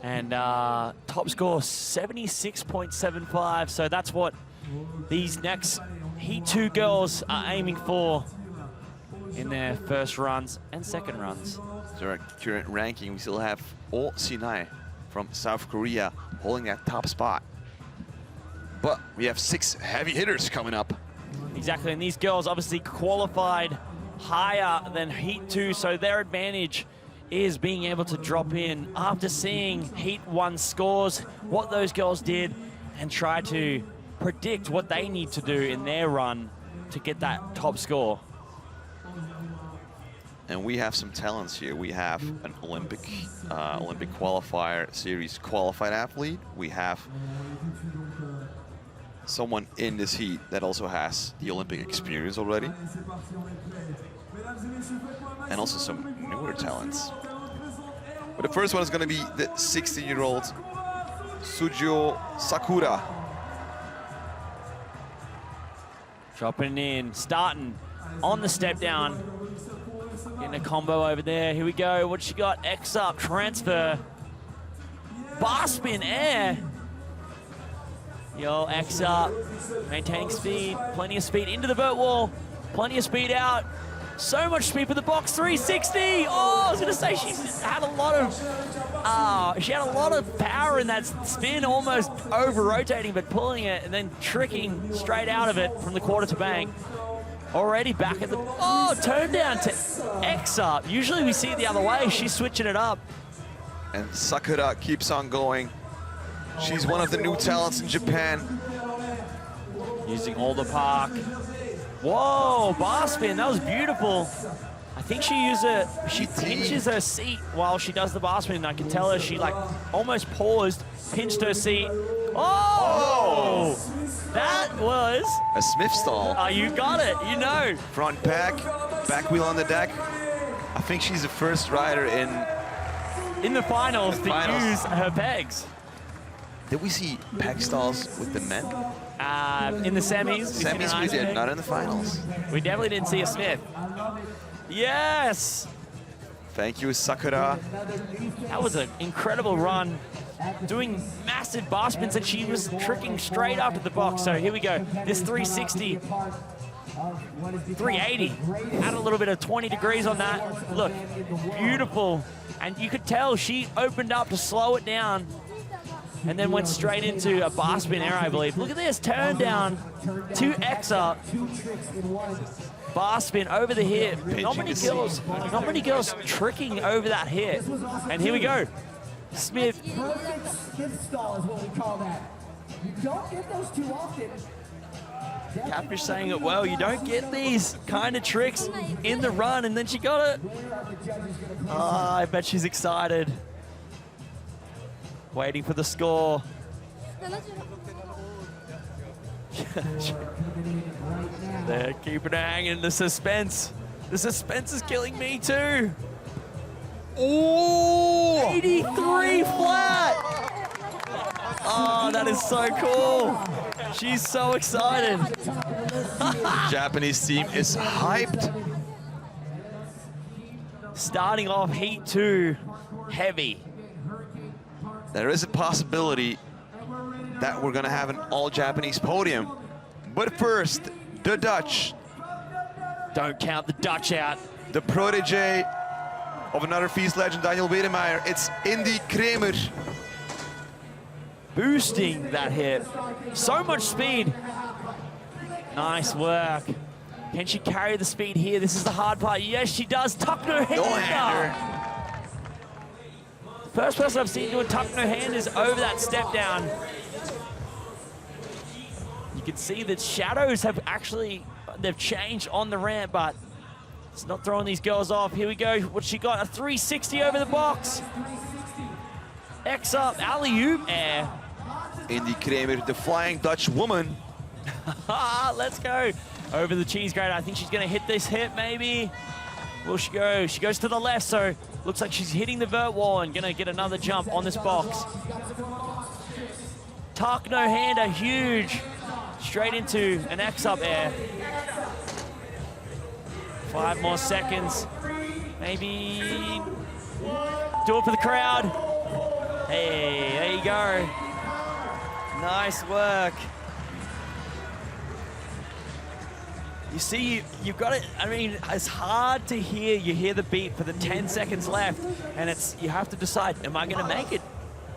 and top score 76.75. So that's what these next Heat 2 girls are aiming for in their first runs and second runs. So our current ranking, we still have Oh Sinai from South Korea holding that top spot. But we have 6 heavy hitters coming up. Exactly, and these girls obviously qualified higher than Heat 2, so their advantage is being able to drop in after seeing Heat 1 scores, what those girls did, and try to predict what they need to do in their run to get that top score. And we have some talents here. We have an Olympic qualifier series qualified athlete. We have someone in this heat that also has the Olympic experience already. And also some newer talents. But the first one is going to be the 16-year-old Sujo Sakura. Dropping in, starting on the step down. Getting a combo over there. Here we go. What she got? X up, transfer. Bar spin, air. Yo, X up. Maintaining speed. Plenty of speed into the vert wall. Plenty of speed out. So much speed for the box 360. Oh, I was going to say she had a lot of power in that spin, almost over rotating, but pulling it and then tricking straight out of it from the quarter to bank. Already back at the, oh, turn down to X up. Usually we see it the other way. She's switching it up. And Sakura keeps on going. She's one of the new talents in Japan. Using all the park. Whoa, bar spin, that was beautiful. I think she pinches her seat while she does the bar spin. I can tell her she like almost paused, pinched her seat. Oh! That was a Smith stall. Oh, you got it, you know. Front pack, back wheel on the deck. I think she's the first rider in the finals to use her pegs. Did we see peg stalls with the men? In the semis. Semis we did, not in the finals. We definitely didn't see a Smith. Yes! Thank you, Sakura. That was an incredible run. Doing massive bar spins, and she was tricking straight up to the box. So here we go. This 360, 380. Add a little bit of 20 degrees on that. Look, beautiful. And you could tell she opened up to slow it down and then went straight into a bar spin error, I believe. Look at this, turn down, 2X up. Bar spin over the hip. Not many girls tricking over that hip. And here we go. Smith. Perfect skip stall is what we call that. You don't get those too often. Catfish saying it well. You don't get these kind of tricks in the run, and then she got it. Oh, I bet she's excited. Waiting for the score. They're keeping her hanging. The suspense. The suspense is killing me too. Oh! 83 flat! Oh, that is so cool. She's so excited. Japanese team is hyped. Starting off Heat 2, heavy. There is a possibility that we're gonna have an all-Japanese podium. But first, the Dutch. Don't count the Dutch out. The protege of another FISE legend, Daniel Wedemeyer. It's Indy Kramer. Boosting that hip. So much speed. Nice work. Can she carry the speed here? This is the hard part. Yes, she does. Tuck no hander. First person I've seen do a tuck no handers over that step down. You can see that shadows have actually, they've changed on the ramp, but it's not throwing these girls off. Here we go. What she got? A 360 over the box. X up, alley-oop air. Indy Kramer, the flying Dutch woman. Let's go. Over the cheese grater. I think she's going to hit this hip, maybe. Will she go? She goes to the left, so looks like she's hitting the vert wall and gonna get another jump on this box. Tuck no-hander, huge. Straight into an X-up air. 5 more seconds. Maybe do it for the crowd. Hey, there you go. Nice work. You see, you've got it. I mean, it's hard to hear. You hear the beat for the 10 seconds left, and it's you have to decide: am I going to make it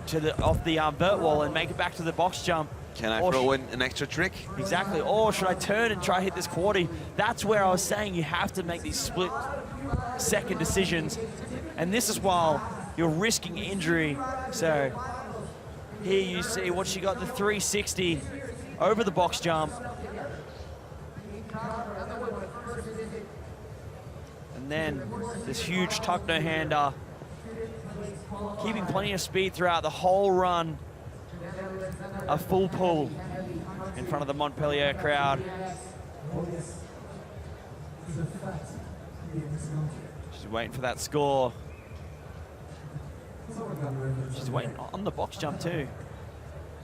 to the off the vert wall and make it back to the box jump? Can I throw in an extra trick? Exactly. Or should I turn and try hit this quaddy? That's where I was saying you have to make these split-second decisions, and this is while you're risking injury. So here you see what she got, the 360 over the box jump. And then this huge tuck no-hander, keeping plenty of speed throughout the whole run. A full pull in front of the Montpellier crowd. She's waiting for that score. She's waiting on the box jump too.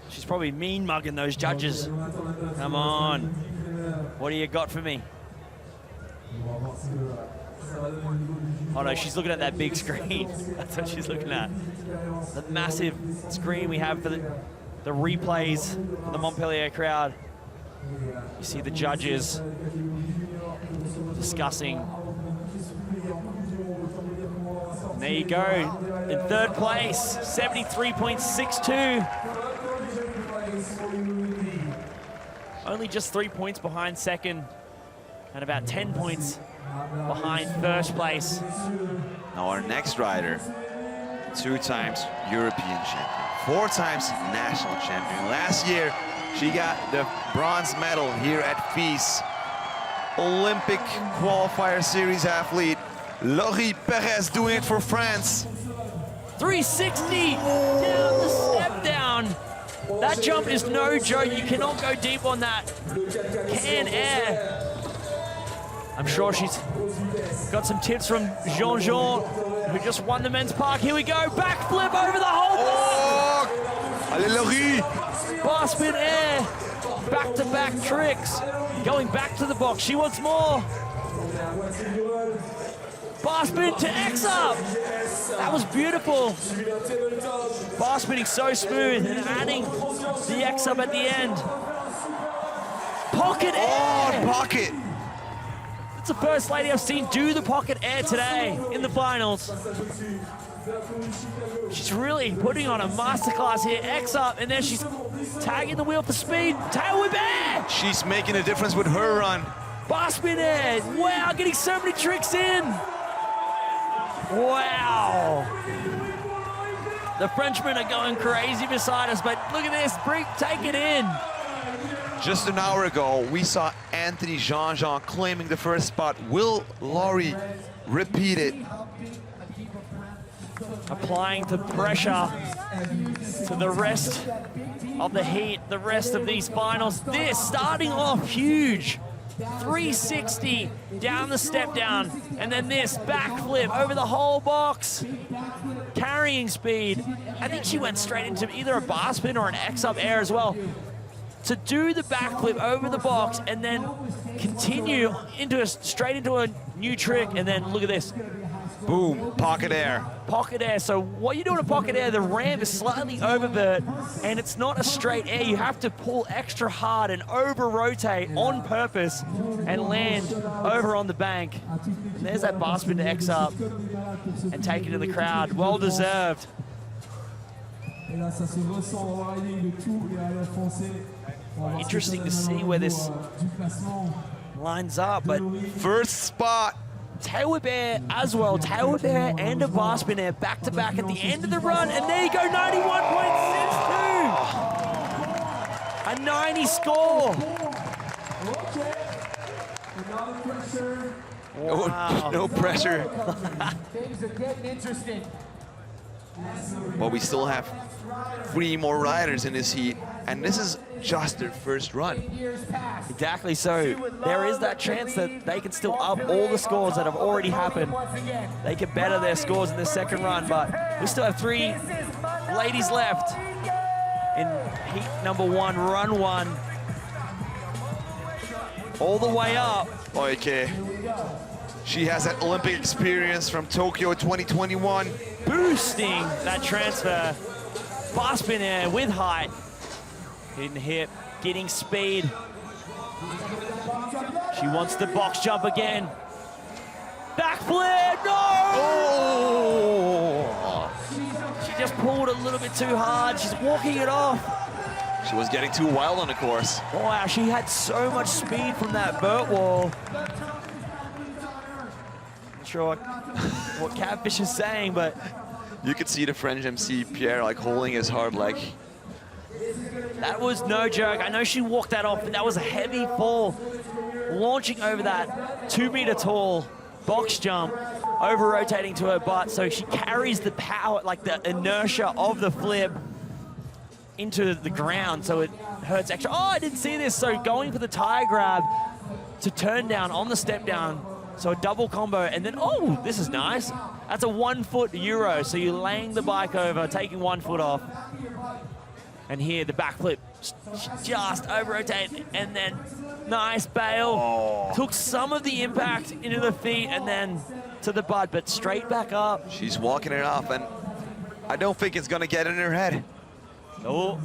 She's probably mean mugging those judges. Come on. What do you got for me? Oh no, she's looking at that big screen. That's what she's looking at. The massive screen we have for the replays for the Montpellier crowd. You see the judges discussing. And there you go. In third place, 73.62. Only just 3 points behind second and about 10 points behind first place. Now our next rider, 2 times European champion, 4 times national champion. Last year, she got the bronze medal here at FISE. Olympic qualifier series athlete, Laurie Perez doing it for France. 360 down the step down. That jump is no joke. You cannot go deep on that. Can air. I'm sure she's got some tips from Jean-Jean, who just won the men's park. Here we go, backflip over the whole block. Allez, Laurie! Bar spin air, back-to-back tricks. Going back to the box, she wants more. Bar spin to X up. That was beautiful. Bar spinning so smooth and adding the X up at the end. Pocket air. Oh, pocket. It's the first lady I've seen do the pocket air today in the finals. She's really putting on a masterclass here. X up, and then she's tagging the wheel for speed. Tail whip air. She's making a difference with her run. Bar spin air. Wow, getting so many tricks in. Wow. The Frenchmen are going crazy beside us, but look at this. Take it in. Just an hour ago, we saw Anthony Jean-Jean claiming the first spot. Will Laurie repeat it? Applying the pressure to the rest of the heat, the rest of these finals. This starting off huge. 360 down the step down, and then this backflip over the whole box. Carrying speed. I think she went straight into either a bar spin or an X-up air as well. To do the backflip over the box and then continue straight into a new trick, and then look at this. Boom, pocket air. Pocket air. So what you do in a pocket air, the ramp is slightly oververt, and it's not a straight air. You have to pull extra hard and over-rotate on purpose and land over on the bank. And there's that bar spin to X up and take it to the crowd. Well deserved. Interesting to see where this lines up, but first spot. Tail whip air as well. Tail whip air and a bar spin air back to back at the end of the run. And there you go, 91.62. A 90 score. Wow. No pressure. Things are getting interesting. But we still have 3 more riders in this heat. And this is just their first run. Exactly, so there is that chance that they can still up all the scores that have already happened. They can better their scores in the second run, but we still have 3 ladies left in heat number 1, run 1. All the way up. Okay. She has that Olympic experience from Tokyo 2021. Boosting that transfer. Bar spin air with height. Hitting the hip, getting speed. She wants the box jump again. Backflip, no! Oh! She just pulled a little bit too hard. She's walking it off. She was getting too wild on the course. Wow, she had so much speed from that vert wall. Not sure what Catfish is saying, but You could see the French MC Pierre like holding his hard leg. that was no joke. I know she walked that off, but that was a heavy fall. Launching over that 2-meter tall box jump, over rotating to her butt, so she carries the power, like the inertia of the flip into the ground, so it hurts extra. Oh, I didn't see this. So going for the tire grab to turn down on the step down, so a double combo, and then, oh, this is nice. That's a 1-foot Euro, so you're laying the bike over, taking 1 foot off. And here, the backflip, just over-rotate, and then nice bail. Oh. Took some of the impact into the feet and then to the butt, but straight back up. She's walking it off, and I don't think it's gonna get in her head. Oh,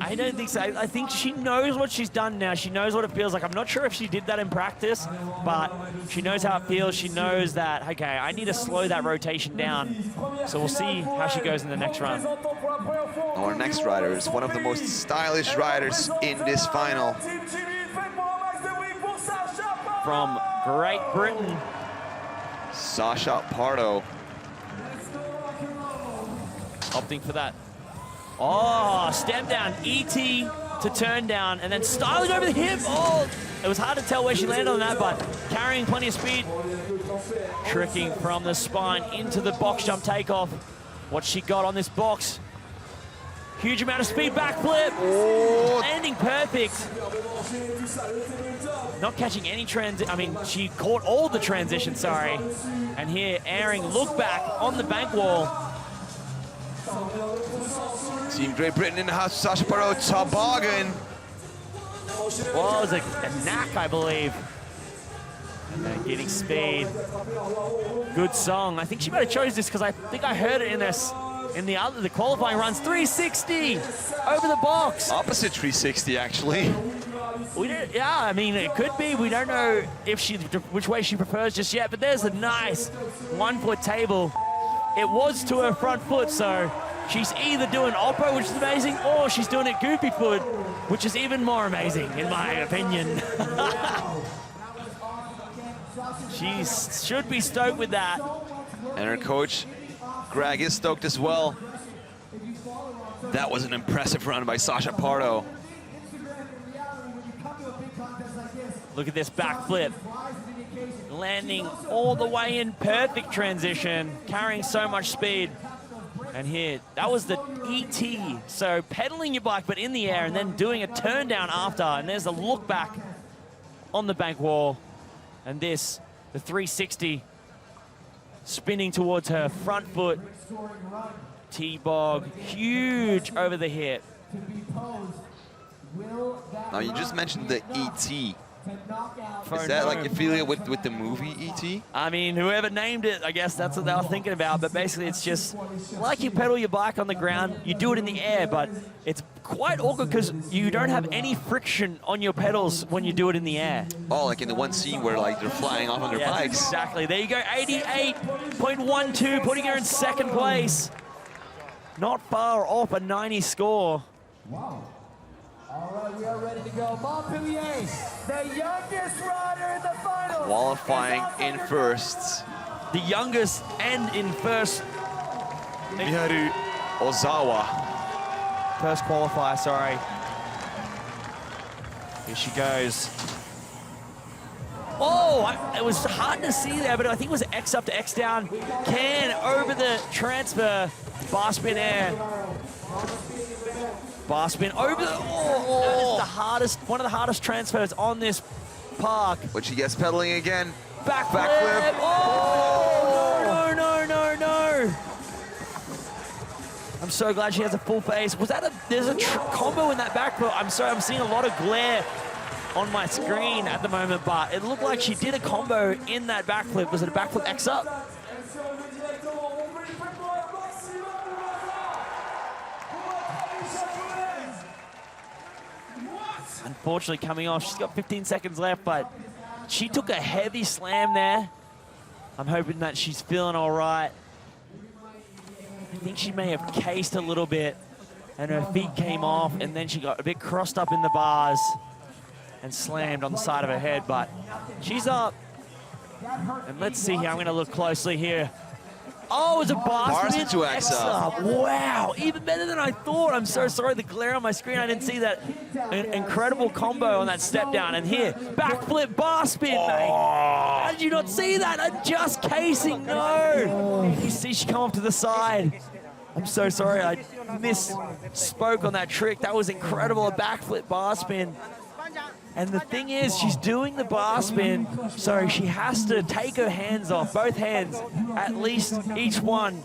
I don't think so. I think she knows what she's done now. She knows what it feels like. I'm not sure if she did that in practice, but she knows how it feels. She knows that, okay, I need to slow that rotation down. So we'll see how she goes in the next run. Our next rider is one of the most stylish riders in this final. From Great Britain, Sasha Pardo. opting for that. Oh, step down, ET to turn down, and then styling over the hip. Oh, it was hard to tell where she landed on that, but carrying plenty of speed. Tricking from the spine into the box jump takeoff. What she got on this box. Huge amount of speed, backflip. Oh. Landing perfect. Not catching any she caught all the transition, sorry. And here, airing look back on the bank wall. Team Great Britain in the house, Sasha Pardo toboggan. Well, it was a knack, I believe. And then getting speed. Good song. I think she might have chose this because I think I heard it in the qualifying runs. 360 over the box. Opposite 360, actually. Yeah, I mean, it could be. We don't know which way she prefers just yet, but there's a nice 1-foot table. It was to her front foot, so she's either doing oppo, which is amazing, or she's doing it goofy foot, which is even more amazing, in my opinion. She should be stoked with that. And her coach, Greg, is stoked as well. That was an impressive run by Sasha Pardo. Look at this backflip. Landing all the way in, perfect transition, carrying so much speed. And here, that was the ET. So pedaling your bike, but in the air, and then doing a turn down after. And there's a look back on the bank wall. And this, the 360, spinning towards her front foot. T-bog, huge over the hip. Now, you just mentioned the ET. Is that like affiliate with the movie E.T.? I mean, whoever named it, I guess that's what they were thinking about. But basically, it's just like you pedal your bike on the ground, you do it in the air, but it's quite awkward because you don't have any friction on your pedals when you do it in the air. Oh, like in the one scene where like they're flying off on their bikes. Exactly. There you go, 88.12, putting her in second place. Not far off a 90 score. Wow. All right, we are ready to go. Montpellier, the youngest rider in the final. Qualifying in first. The youngest and in first. Miharu Ozawa. First qualifier, sorry. Here she goes. Oh, it was hard to see there, but I think it was X up to X down. Can over the transfer, bar spin air. Bar spin over the, that is the hardest, one of the hardest transfers on this park. But she gets pedaling again. Backflip. Oh, no. I'm so glad she has a full face. Was that there's a combo in that backflip. I'm sorry, I'm seeing a lot of glare on my screen at the moment, but it looked like she did a combo in that backflip. Was it a backflip X up? Unfortunately coming off, she's got 15 seconds left, but she took a heavy slam there. I'm hoping that she's feeling all right. I think she may have cased a little bit and her feet came off and then she got a bit crossed up in the bars and slammed on the side of her head, but she's up. And let's see here, I'm gonna look closely here. Oh, it was a bar spin to X up. Wow, even better than I thought. I'm so sorry, the glare on my screen, I didn't see that. An incredible combo on that step down. And here, backflip bar spin, mate. How did you not see that? I'm just casing, no. You see she come off to the side. I'm so sorry, I misspoke on that trick. That was incredible, a backflip bar spin. And the thing is, she's doing the bar spin, so she has to take her hands off, both hands, at least each one,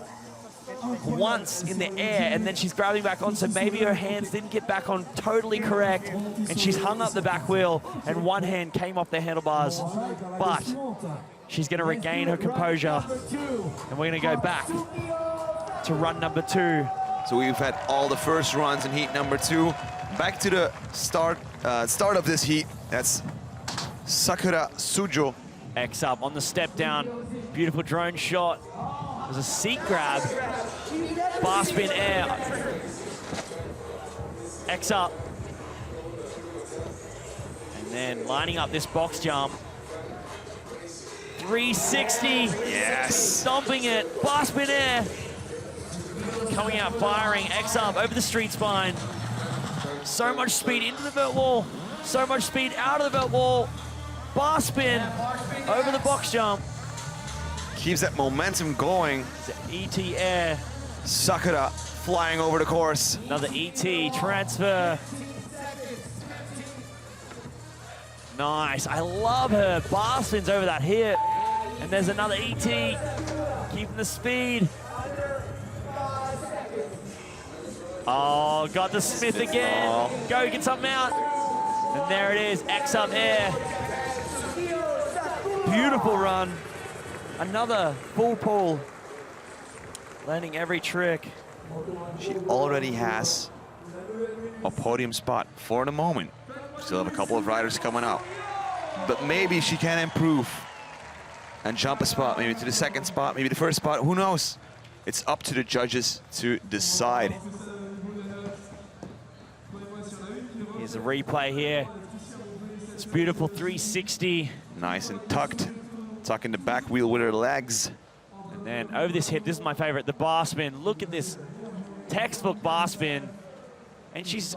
once in the air, and then she's grabbing back on, so maybe her hands didn't get back on totally correct, and she's hung up the back wheel, and one hand came off the handlebars. But she's gonna regain her composure, and we're gonna go back to run number 2. So we've had all the first runs in heat number 2. Back to the start of this heat. That's Sakura Sujo. X up on the step down. Beautiful drone shot. There's a seat grab. Bar spin air. X up. And then lining up this box jump. 360. Yes. Stomping it. Bar spin air. Coming out firing. X up over the street spine. So much speed into the vert wall, so much speed out of the vert wall. Bar spin over the box jump. Keeps that momentum going. ET air. Sakura flying over the course. Another ET transfer. Nice, I love her. Bar spins over that hip. And there's another ET, keeping the speed. Oh, got the Smith again. Go, get something out. And there it is, X up air. Beautiful run. Another full pull. Landing every trick. She already has a podium spot for the moment. Still have a couple of riders coming out. But maybe she can improve and jump a spot, maybe to the second spot, maybe the first spot, who knows? It's up to the judges to decide. Here's a replay here. It's beautiful 360. Nice and tucked. Tucking the back wheel with her legs. And then over this hip, this is my favorite, the bar spin. Look at this textbook bar spin. And she's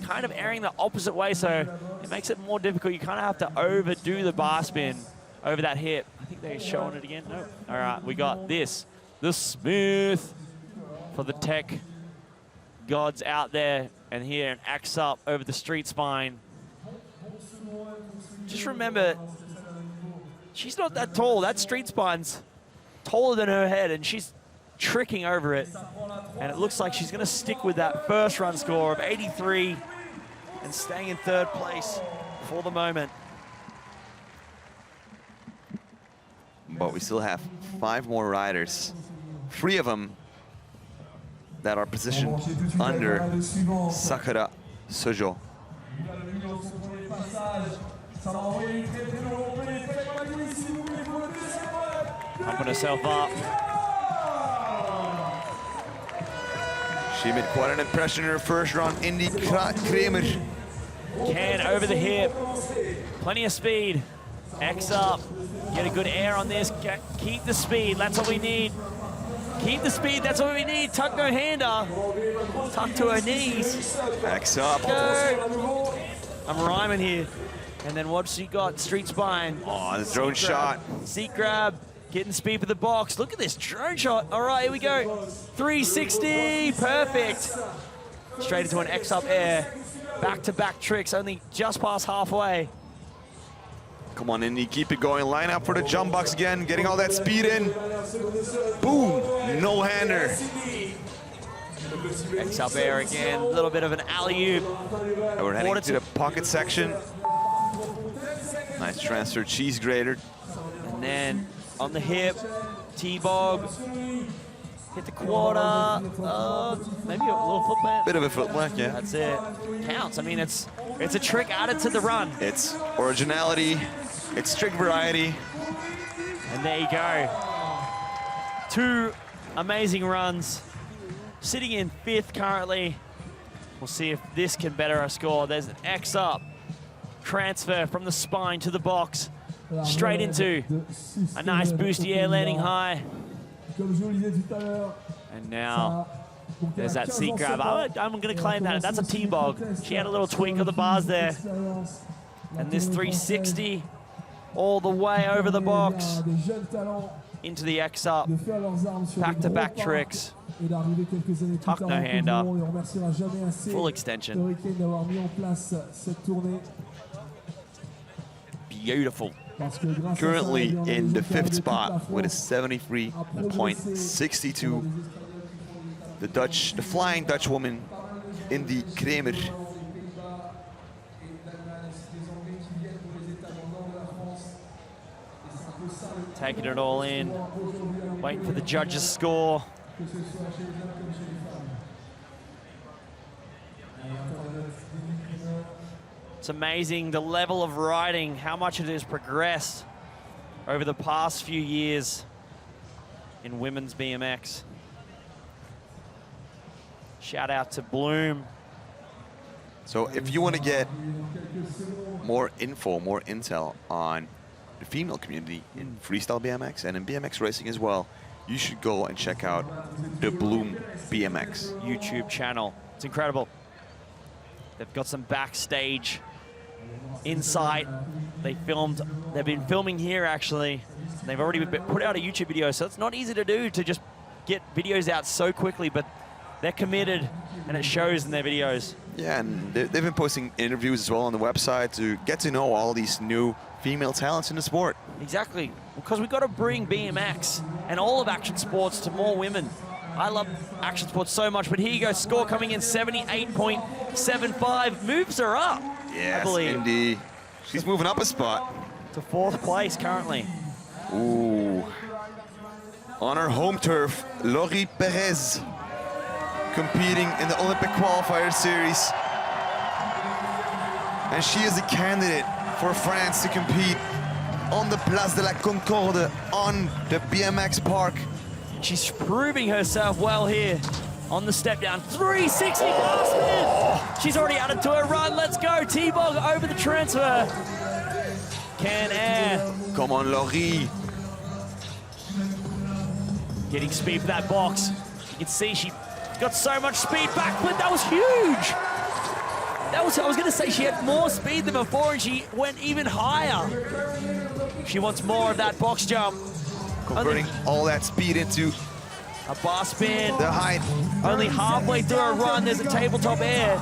kind of airing the opposite way, so it makes it more difficult. You kind of have to overdo the bar spin over that hip. I think they're showing it again. No. All right, we got this. The Smith for the tech gods out there. And here, an axe up over the street spine. Just remember, she's not that tall. That street spine's taller than her head, and she's tricking over it. And it looks like she's going to stick with that first run score of 83 and staying in third place for the moment. But we still have 5 more riders. 3 of them that are positioned under Sakura Sujo. Pumping herself up. She made quite an impression in her first run. Indy Kramer. Can over the hip. Plenty of speed. X up. Get a good air on this. Keep the speed. That's what we need. Keep the speed. That's what we need. Tuck no hander. Tuck to her knees. X up. Go. I'm rhyming here. And then what's she got? Street spine. Oh, the drone shot. Seat grab. Getting speed for the box. Look at this drone shot. All right, here we go. 360. Perfect. straight into an X-up air. Back-to-back tricks, only just past halfway. Come on, Indy, keep it going. Line up for the jump box again, getting all that speed in. Boom, no-hander. X-up air again, a little bit of an alley-oop. And we're heading to the pocket section. Nice transfer, cheese grater. And then on the hip, T-bog. Hit the quarter, maybe a little foot plant. Bit of a foot plant, yeah. That's it. Counts. I mean, it's a trick added to the run. It's originality, it's trick variety. And there you go. 2 amazing runs. Sitting in 5th currently. We'll see if this can better our score. There's an X up. Transfer from the spine to the box. Straight into a nice boosty air landing high. And now there's that seat grab. I'm going to claim that. That's a T-bog. She had a little tweak of the bars there. And this 360 all the way over the box into the X up. Back-to-back tricks. Tuck no hand up. Full extension. Beautiful. Currently in the 5th spot with a 73.62. The flying Dutch woman, Indy Kramer. Taking it all in, waiting for the judges' score. It's amazing the level of riding, how much it has progressed over the past few years in women's BMX. Shout out to Bloom. So if you want to get more info, more intel on the female community in freestyle BMX and in BMX racing as well, you should go and check out the Bloom BMX YouTube channel. It's incredible. They've got some backstage insight. They've been filming here actually. They've already put out a YouTube video, so it's not easy to do to just get videos out so quickly, but they're committed and it shows in their videos. Yeah, and they've been posting interviews as well on the website to get to know all these new female talents in the sport. Exactly, because we've got to bring BMX and all of action sports to more women. I love action sports so much, but here you go, score coming in 78.75, moves her up, yes, I believe. Indy. She's moving up a spot. To 4th place currently. Ooh. On her home turf, Laurie Perez competing in the Olympic qualifier series. And she is a candidate for France to compete on the Place de la Concorde on the BMX park. She's proving herself well here on the step down. 360 bar spin. She's already added to her run. Let's go. T-bog over the transfer. Can air. Come on, Laurie. Getting speed for that box. You can see she got so much speed. Backflip, that was huge. I was going to say she had more speed than before and she went even higher. She wants more of that box jump. Converting all that speed into a bar spin. The height. Only halfway through her run, there's a tabletop air.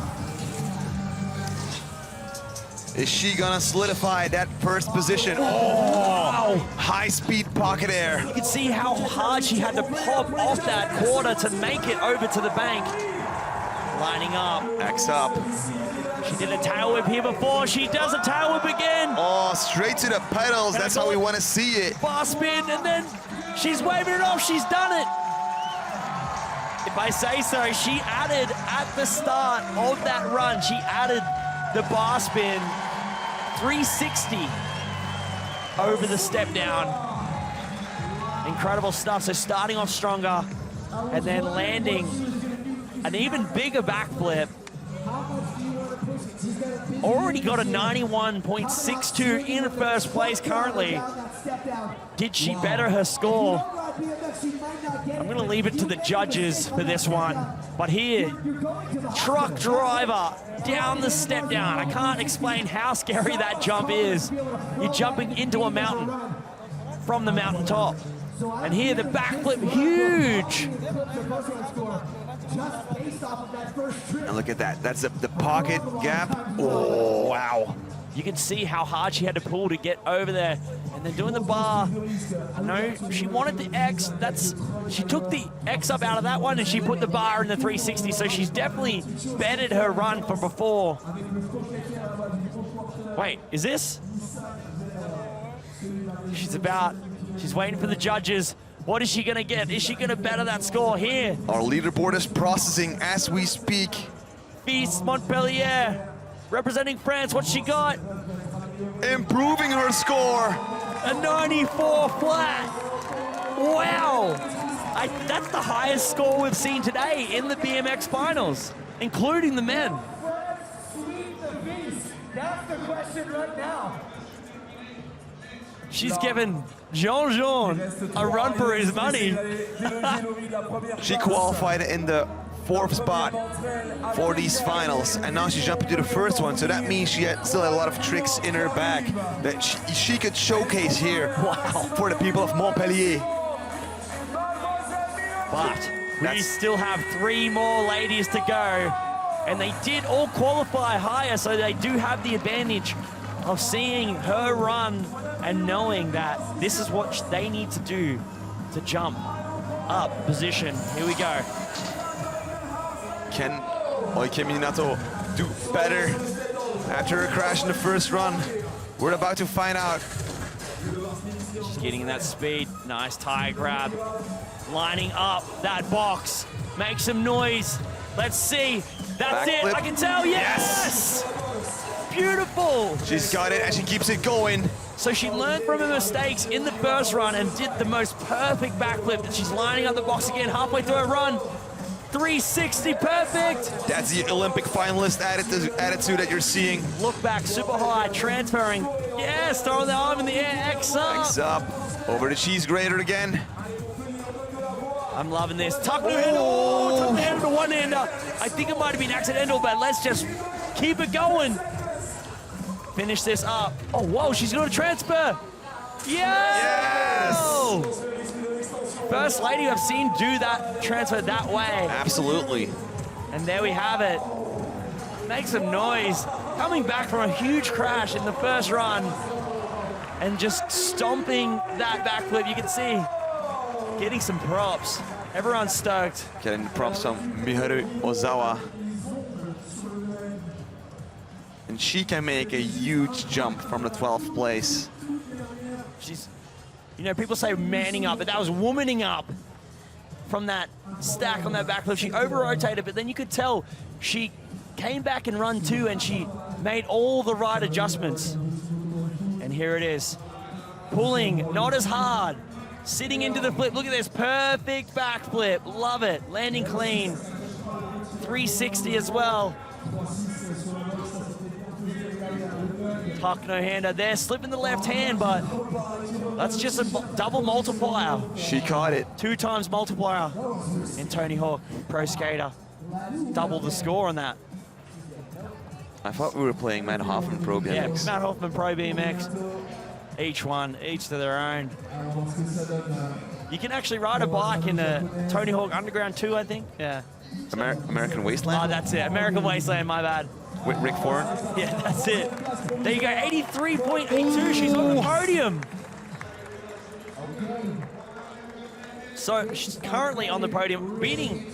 Is she gonna solidify that first position? Oh, wow. High speed pocket air. You can see how hard she had to pop off that quarter to make it over to the bank. Lining up. X up. She did a tail whip here before. She does a tail whip again. Oh, straight to the pedals. That's how we want to see it. Bar spin, and then she's waving it off. She's done it. If I say so, she added at the start of that run, she added the bar spin 360 over the step down. Incredible stuff. So starting off stronger and then landing an even bigger backflip. Already got a 91.62 in first place currently. Did she better her score? I'm going to leave it to the judges for this one. But here, truck driver down the step down. I can't explain how scary that jump is. You're jumping into a mountain from the mountaintop. And here the backflip, huge. just based off of that first trip. And look at that. That's the pocket gap. Oh, wow. You can see how hard she had to pull to get over there. And then doing the bar. No, she wanted the X. She took the X up out of that one and she put the bar in the 360. So she's definitely bettered her run from before. Wait, is this? She's waiting for the judges. What is she gonna get? Is she gonna better that score here? Our leaderboard is processing as we speak. FISE Montpellier, representing France, what's she got? Improving her score. A 94 flat. Wow. That's the highest score we've seen today in the BMX finals, including the men. Sweep the beast. That's the question right now. She's given Jean a run for his money. She qualified in the 4th spot for these finals, and now she's jumping to the first one, so that means she still had a lot of tricks in her bag that she could showcase here for the people of Montpellier. But we still have 3 more ladies to go, and they did all qualify higher, so they do have the advantage of seeing her run and knowing that this is what they need to do to jump up position. Here we go. Can Oike Minato do better after her crash in the first run? We're about to find out. She's getting that speed. Nice tie grab. Lining up that box. Make some noise. Let's see. That's Backflip. it. I can tell. Yes! Beautiful. She's got it and she keeps it going. So she learned from her mistakes in the first run and did the most perfect backflip. And she's lining up the box again halfway through her run. 360, perfect. That's the Olympic finalist attitude that you're seeing. Look back, super high, transferring. Yes, throwing the arm in the air, X up. X up, over the cheese grater again. I'm loving this. Tuck the handle, oh, tuck the handle to one-hander. I think it might have been accidental, but let's just keep it going. Finish this up. Oh, whoa, she's gonna transfer. Yes! First lady I've seen do that transfer that way. Absolutely. And there we have it. Make some noise. Coming back from a huge crash in the first run and just stomping that backflip. You can see, getting some props. Everyone's stoked. Getting the props from Miharu Ozawa. And she can make a huge jump from the 12th place. She's, you know, people say manning up, but that was womaning up from that stack on that backflip. She over-rotated, but then you could tell she came back and run 2 and she made all the right adjustments. And here it is. Pulling, not as hard. Sitting into the flip. Look at this, perfect backflip. Love it, landing clean. 360 as well. Tuck no-hander there, slipping the left hand, but that's just a double multiplier. She caught it. 2 times multiplier. And Tony Hawk, pro skater, double the score on that. I thought we were playing Matt Hoffman Pro BMX. Yeah, Matt Hoffman Pro BMX. Each to their own. You can actually ride a bike in the Tony Hawk Underground 2, I think. Yeah. American Wasteland? Oh, that's it. American Wasteland, my bad. With Rick Foran? Yeah, that's it. There you go, 83.82. She's on the podium. So she's currently on the podium, beating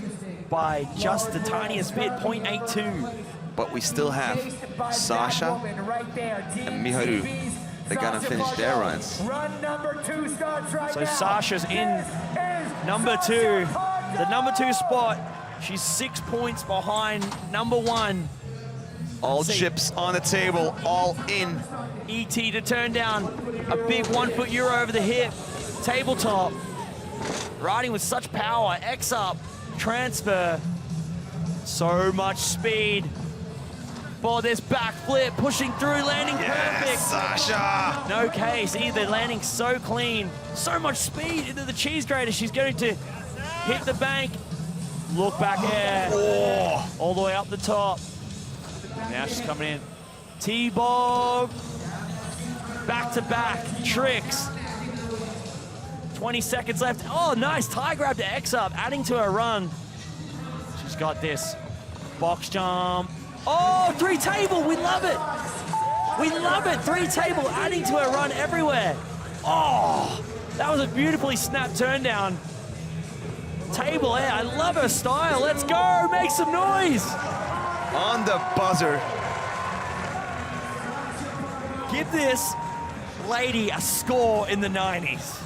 by just the tiniest bit, 0.82. But we still have Sasha and Miharu. They're gonna finish their runs. Run number 2 starts right So now. Sasha's in number 2, the number 2 spot. She's 6 points behind number 1. All chips on the table, all in. ET to turn down, a big 1-foot Euro over the hip, tabletop. Riding with such power, X up, transfer. So much speed. For this backflip, pushing through, landing perfect. Sasha! No case either, landing so clean. So much speed into the cheese grater. She's going to hit the bank. Look back air. Oh. All the way up the top. Now she's coming in. T-bog. Back-to-back tricks. 20 seconds left. Oh, nice tie grab to X up, adding to her run. She's got this. Box jump. Oh, 3 table, we love it. We love it, 3 table, adding to her run everywhere. Oh, that was a beautifully snapped turn down. Table air, I love her style. Let's go, make some noise. On the buzzer. Give this lady a score in the 90s.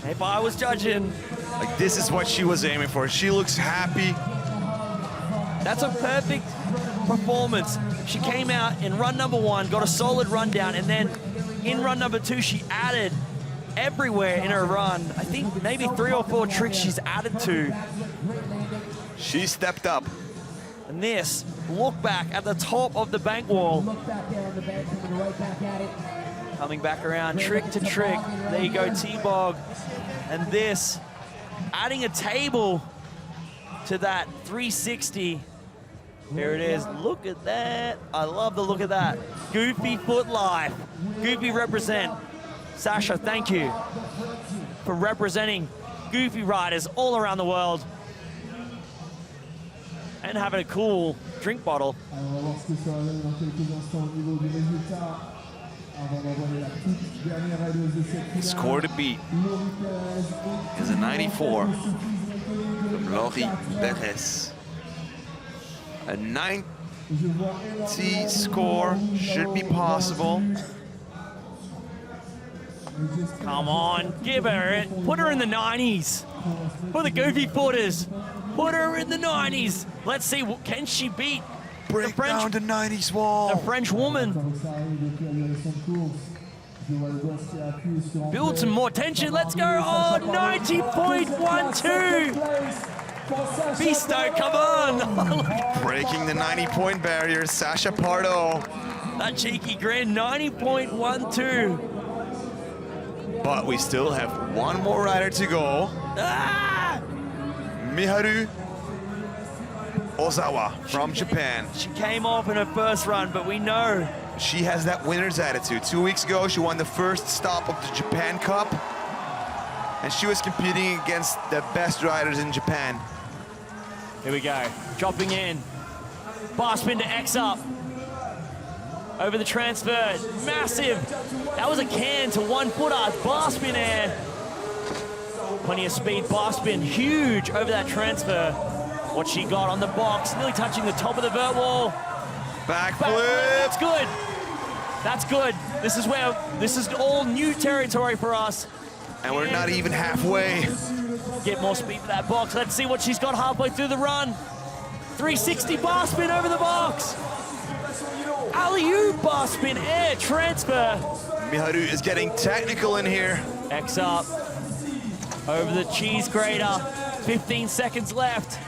If I was judging, Like, this is what she was aiming for. She looks happy. that's a perfect performance. She came out in run number 1, got a solid rundown, and then in run number 2, she added everywhere in her run. I think maybe 3 or 4 tricks she's added to. She stepped up. And this, look back at the top of the bank wall. Look back there on the bank, coming right back at it. Coming back around, trick to trick. There you go, T-Bog. And this, adding a table to that 360. Here it is, look at that. I love the look of that. Goofy foot life. Goofy represent. Sasha, thank you for representing Goofy riders all around the world and having a cool drink bottle. Alors, on va voir ce que ça va donner dans quelques instants au niveau du résultat. Avant d'envoyer la toute dernière raideuse de cette finale. Score to beat Laurie Perez is a 94 from Laurie Perez. A 90 score should be possible. Come on, give her it. Put her in the 90s. For the Goofy footers. Put her in the 90s. Let's see, can she beat Break down the 90s wall. the French woman? Build some more tension. Let's go. Oh, 90.12. Beasto, come on. Breaking the 90-point barrier, Sasha Pardo. That cheeky grin, 90.12. But we still have one more rider to go. Ah! Miharu Ozawa from Japan. She came off in her first run, but we know She has that winner's attitude. 2 weeks ago, she won the first stop of the Japan Cup. And she was competing against the best riders in Japan. Here we go, dropping in. Bar spin to X up. Over the transfer, massive. That was a can to 1 footer, bar spin air. Plenty of speed, bar spin, huge over that transfer. What she got on the box, nearly touching the top of the vert wall. Backflip. That's good. That's good. This is all new territory for us. And we're not even halfway. Get more speed for that box. Let's see what she's got halfway through the run. 360 bar spin over the box. Alley-oop bar spin air transfer. Miharu is getting technical in here. X up. Over the cheese grater. 15 seconds left.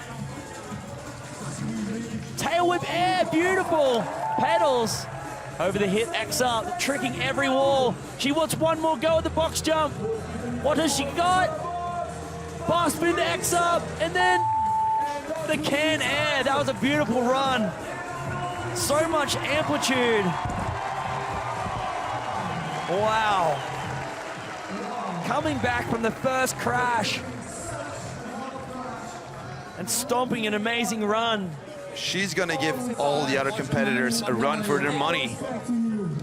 Tail whip air, beautiful. Pedals. Over the hit, X up, tricking every wall. She wants one more go at the box jump. What has she got? Bar spin to X up, and then the can air. That was a beautiful run. So much amplitude. Wow. Coming back from the first crash and stomping an amazing run. She's gonna give all the other competitors a run for their money.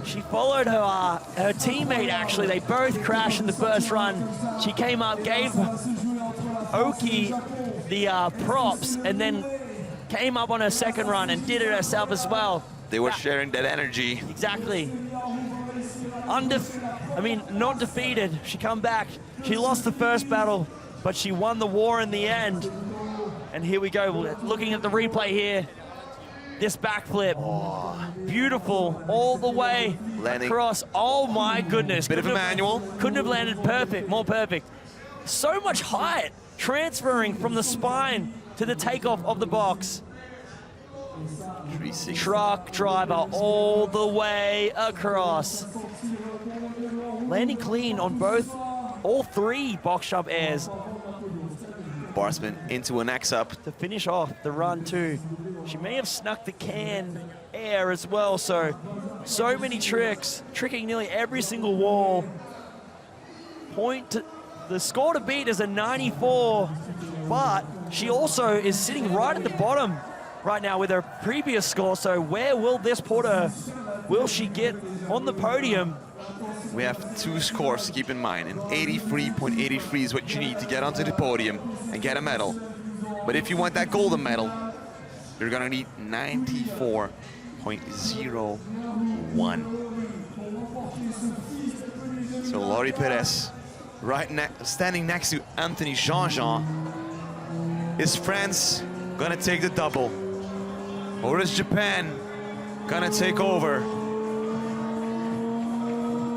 She followed her teammate, actually. They both crashed in the first run. She came up, gave Oki the props, and then came up on her second run and did it herself as well. They were sharing that energy. Exactly. Not defeated. She come back. She lost the first battle, but she won the war in the end. And here we go, looking at the replay here. This backflip, beautiful, all the way Landing. across. Oh my goodness. Bit of a manual. Couldn't have landed perfect, more perfect. So much height, transferring from the spine to the takeoff of the box. 360. Truck driver all the way across. Landing clean on all 3 box jump airs. Bar spin into an X up. To finish off the run too. She may have snuck the can air as well, so many tricks, tricking nearly every single wall. The score to beat is a 94, but she also is sitting right at the bottom right now with her previous score. So where will this put her? Will she get on the podium? We have 2 scores to keep in mind, and 83.83 is what you need to get onto the podium and get a medal. But if you want that golden medal, you're gonna need 94.01. So Laurie Perez, standing next to Anthony Jean-Jean. Is France gonna take the double? Or is Japan gonna take over?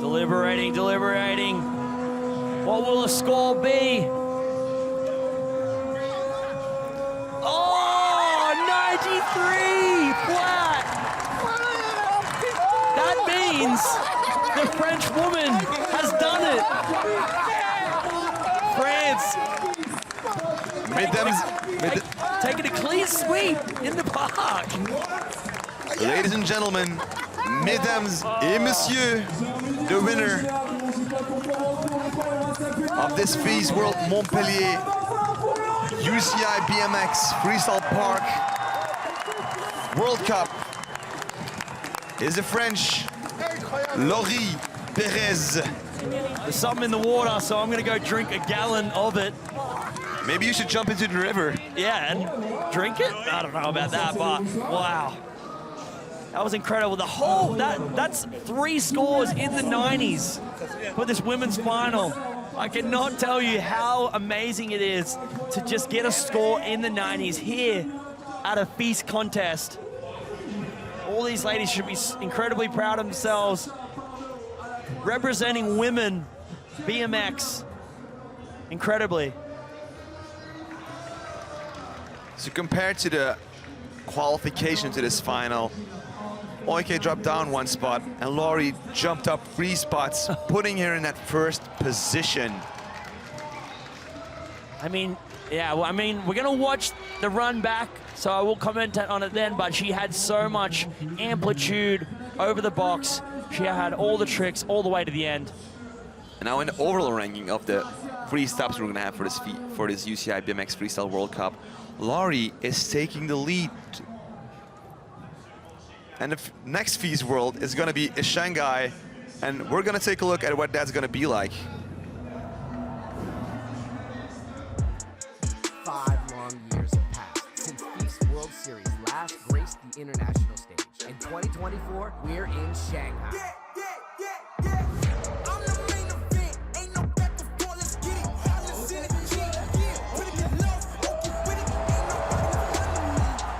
Deliberating, deliberating. What will the score be? Oh, 93 flat. That means the French woman has done it. France taking a clean sweep in the park. Ladies and gentlemen, mesdames et messieurs, the winner of this FISE World Montpellier UCI BMX Freestyle Park World Cup is the French Laurie Perez. There's something in the water, so I'm gonna go drink a gallon of it. Maybe you should jump into the river. Yeah, and drink it? I don't know about that, but wow. That was incredible. The whole, that's 3 scores in the 90s for this women's final. I cannot tell you how amazing it is to just get a score in the 90s here at a FISE contest. All these ladies should be incredibly proud of themselves. Representing women, BMX, incredibly. So compared to the qualification to this final, Oike dropped down 1 spot and Laurie jumped up 3 spots, putting her in that first position. I mean, yeah, well, I mean, we're gonna watch the run back, so I will comment on it then, but she had so much amplitude over the box. She had all the tricks all the way to the end. And now in the overall ranking of the 3 stops we're gonna have for this UCI BMX Freestyle World Cup, Laurie is taking the lead. And the next FISE World is gonna be in Shanghai, and we're gonna take a look at what that's gonna be like. 5 long years have passed since FISE World Series last graced the international stage. In 2024, we're in Shanghai. I'm the main event, ain't no back and forth, let's get it. Hollis in the G, put it in love, okay with it.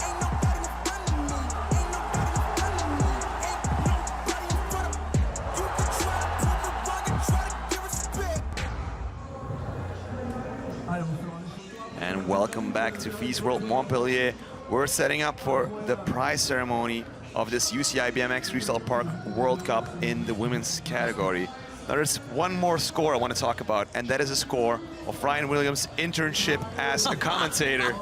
Ain't nobody in front of me, ain't nobody in front of me, ain't nobody in front of me, ain't nobody in front of me. You can try to put me wrong and try to give respect. And welcome back to FISE World Montpellier. We're setting up for the prize ceremony of this UCI BMX Freestyle Park World Cup in the women's category. Now there's one more score I want to talk about, and that is a score of Ryan Williams' internship as a commentator.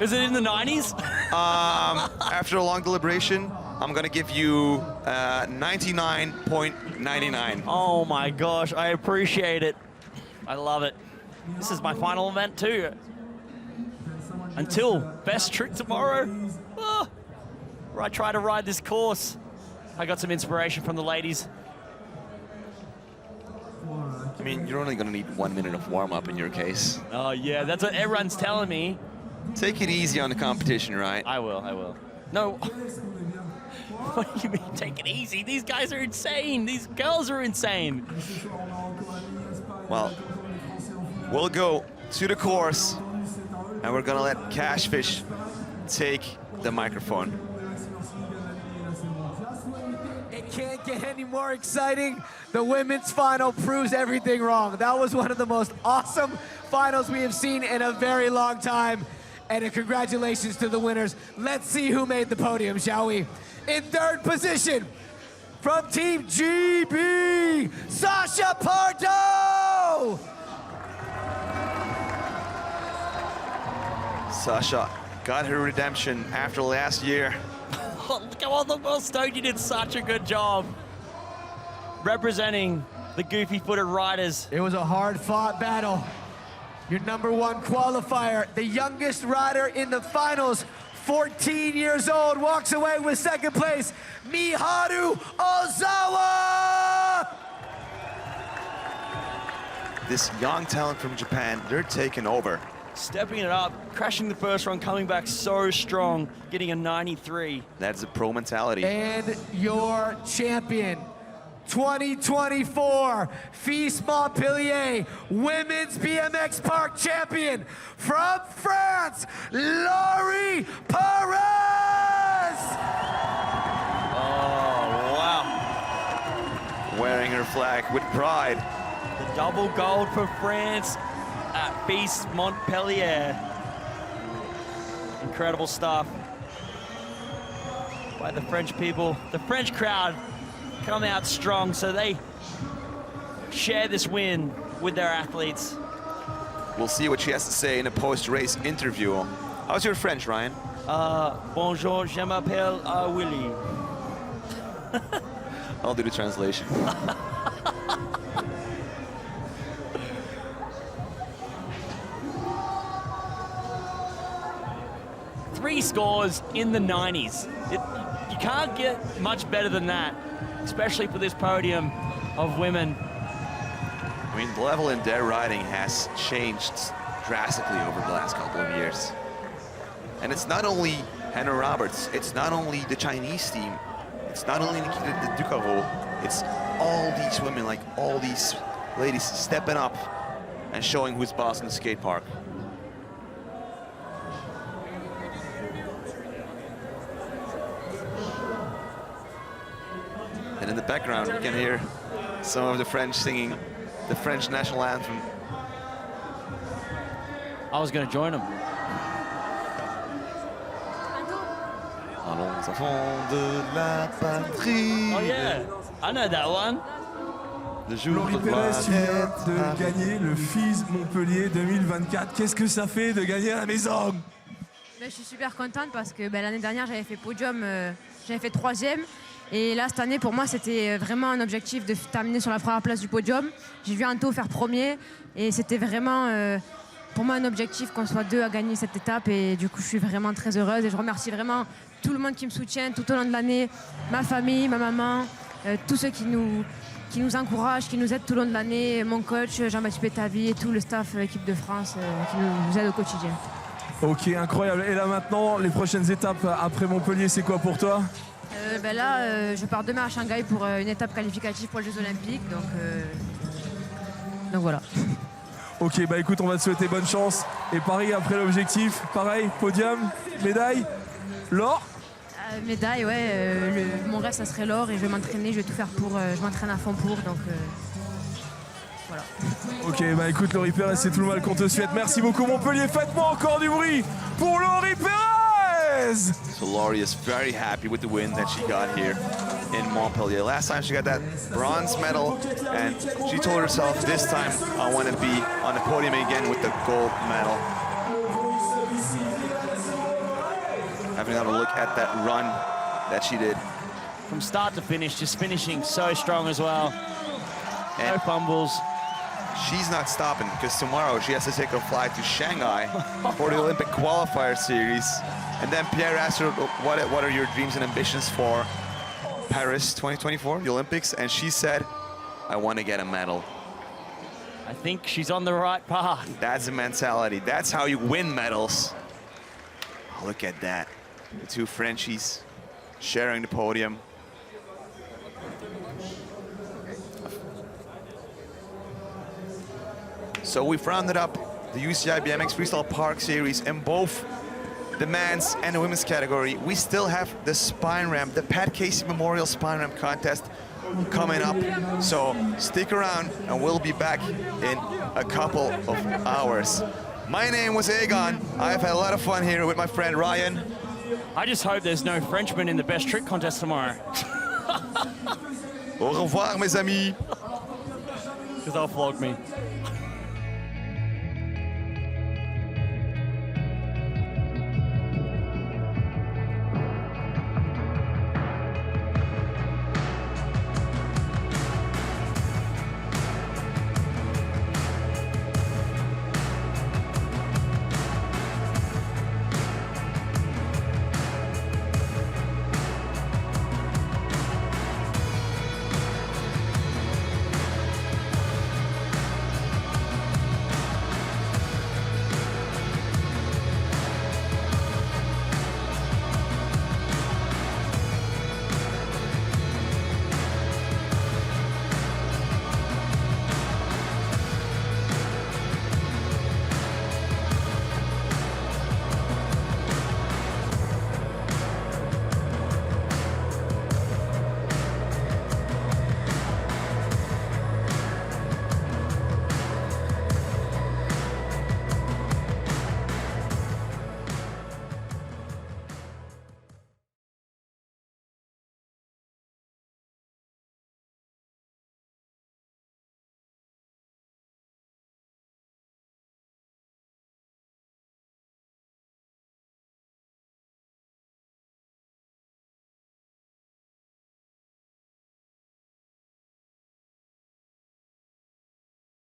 Is it in the 90s? After a long deliberation, I'm gonna give you 99.99. Oh my gosh, I appreciate it. I love it. This is my final event too. Until best trick tomorrow, where I try to ride this course. I got some inspiration from the ladies. I mean, you're only gonna need 1 minute of warm-up in your case. Oh yeah, that's what everyone's telling me. Take it easy on the competition, right? I will. No. What do you mean, take it easy? These guys are insane. These girls are insane. Well, we'll go to the course, and we're gonna let Cashfish take the microphone. It can't get any more exciting. The women's final proves everything wrong. That was one of the most awesome finals we have seen in a very long time. And congratulations to the winners. Let's see who made the podium, shall we? In 3rd position, from Team GB, Sasha Pardo! Sasha got her redemption after last year. Oh, look how well stoked, you did such a good job. Representing the goofy-footed riders. It was a hard-fought battle. Your #1 qualifier, the youngest rider in the finals, 14 years old, walks away with second place, Miharu Ozawa! This young talent from Japan, they're taking over. Stepping it up, crashing the first run, coming back so strong, getting a 93. That's the pro mentality. And your champion, 2024 FISE Montpellier Women's BMX Park Champion from France, Laurie Perez! Oh, wow. Wearing her flag with pride. The double gold for France at FISE Montpellier. Incredible stuff by the French people. The French crowd come out strong, so they share this win with their athletes. We'll see what she has to say in a post-race interview. How's your French, Ryan? Bonjour, je m'appelle Willy. I'll do the translation. Three scores in the 90s. You can't get much better than that, especially for this podium of women. I mean, the level in their riding has changed drastically over the last couple of years. And it's not only Hannah Roberts, it's not only the Chinese team, it's not only Nikita Ducaro, it's all these women, like all these ladies stepping up and showing who's boss in the skate park. And in the background, you can hear some of the French singing the French national anthem. I was going to join them. Allons enfants de la patrie. Oh yeah, I know that one. Le jour Laurie de Perez, tu viens de gloire. gagner le FISE Montpellier 2024. Qu'est-ce que ça fait de gagner à la maison? Je suis super contente parce que l'année dernière, j'avais fait podium, j'avais fait 3e. Et là, cette année, pour moi, c'était vraiment un objectif de terminer sur la première place du podium. J'ai vu Anto faire premier et c'était vraiment, pour moi, un objectif qu'on soit 2 à gagner cette étape. Et du coup, je suis vraiment très heureuse et je remercie vraiment tout le monde qui me soutient tout au long de l'année, ma famille, ma maman, tous ceux qui nous encouragent, qui nous aident tout au long de l'année, mon coach Jean-Baptiste Pétavy et tout le staff équipe de France qui nous aide au quotidien. Ok, incroyable. Et là maintenant, les prochaines étapes après Montpellier, c'est quoi pour toi? Là, je pars demain à Shanghai pour une étape qualificative pour les Jeux Olympiques. Donc voilà. Ok, bah écoute, on va te souhaiter bonne chance. Et Paris après l'objectif, pareil, podium, médaille, l'or? Médaille, ouais. Mon rêve, ça serait l'or et je vais m'entraîner, je vais tout faire pour. Je m'entraîne à fond pour, donc voilà. Ok, bah écoute, Laurie Perez, c'est tout le mal qu'on te souhaite. Merci beaucoup, Montpellier. Faites-moi encore du bruit pour Laurie Perez! So Laurie is very happy with the win that she got here in Montpellier. Last time she got that bronze medal, and she told herself, this time I want to be on the podium again with the gold medal. Having a look at that run that she did. From start to finish, just finishing so strong as well. No And fumbles. she's not stopping because tomorrow she has to take a flight to Shanghai for the Olympic qualifier series. And then Pierre asked her, what are your dreams and ambitions for Paris 2024, the Olympics? And she said, I want to get a medal. I think she's on the right path. That's the mentality. That's how you win medals. Look at that. The two Frenchies sharing the podium. So we've rounded up the UCI BMX Freestyle Park Series in both the men's and the women's category. We still have the spine ramp, the Pat Casey Memorial Spine Ramp Contest coming up. So stick around and we'll be back in a couple of hours. My name was Egon. I've had a lot of fun here with my friend Ryan. I just hope there's no Frenchman in the best trick contest tomorrow. Au revoir, mes amis. Because they'll flog me.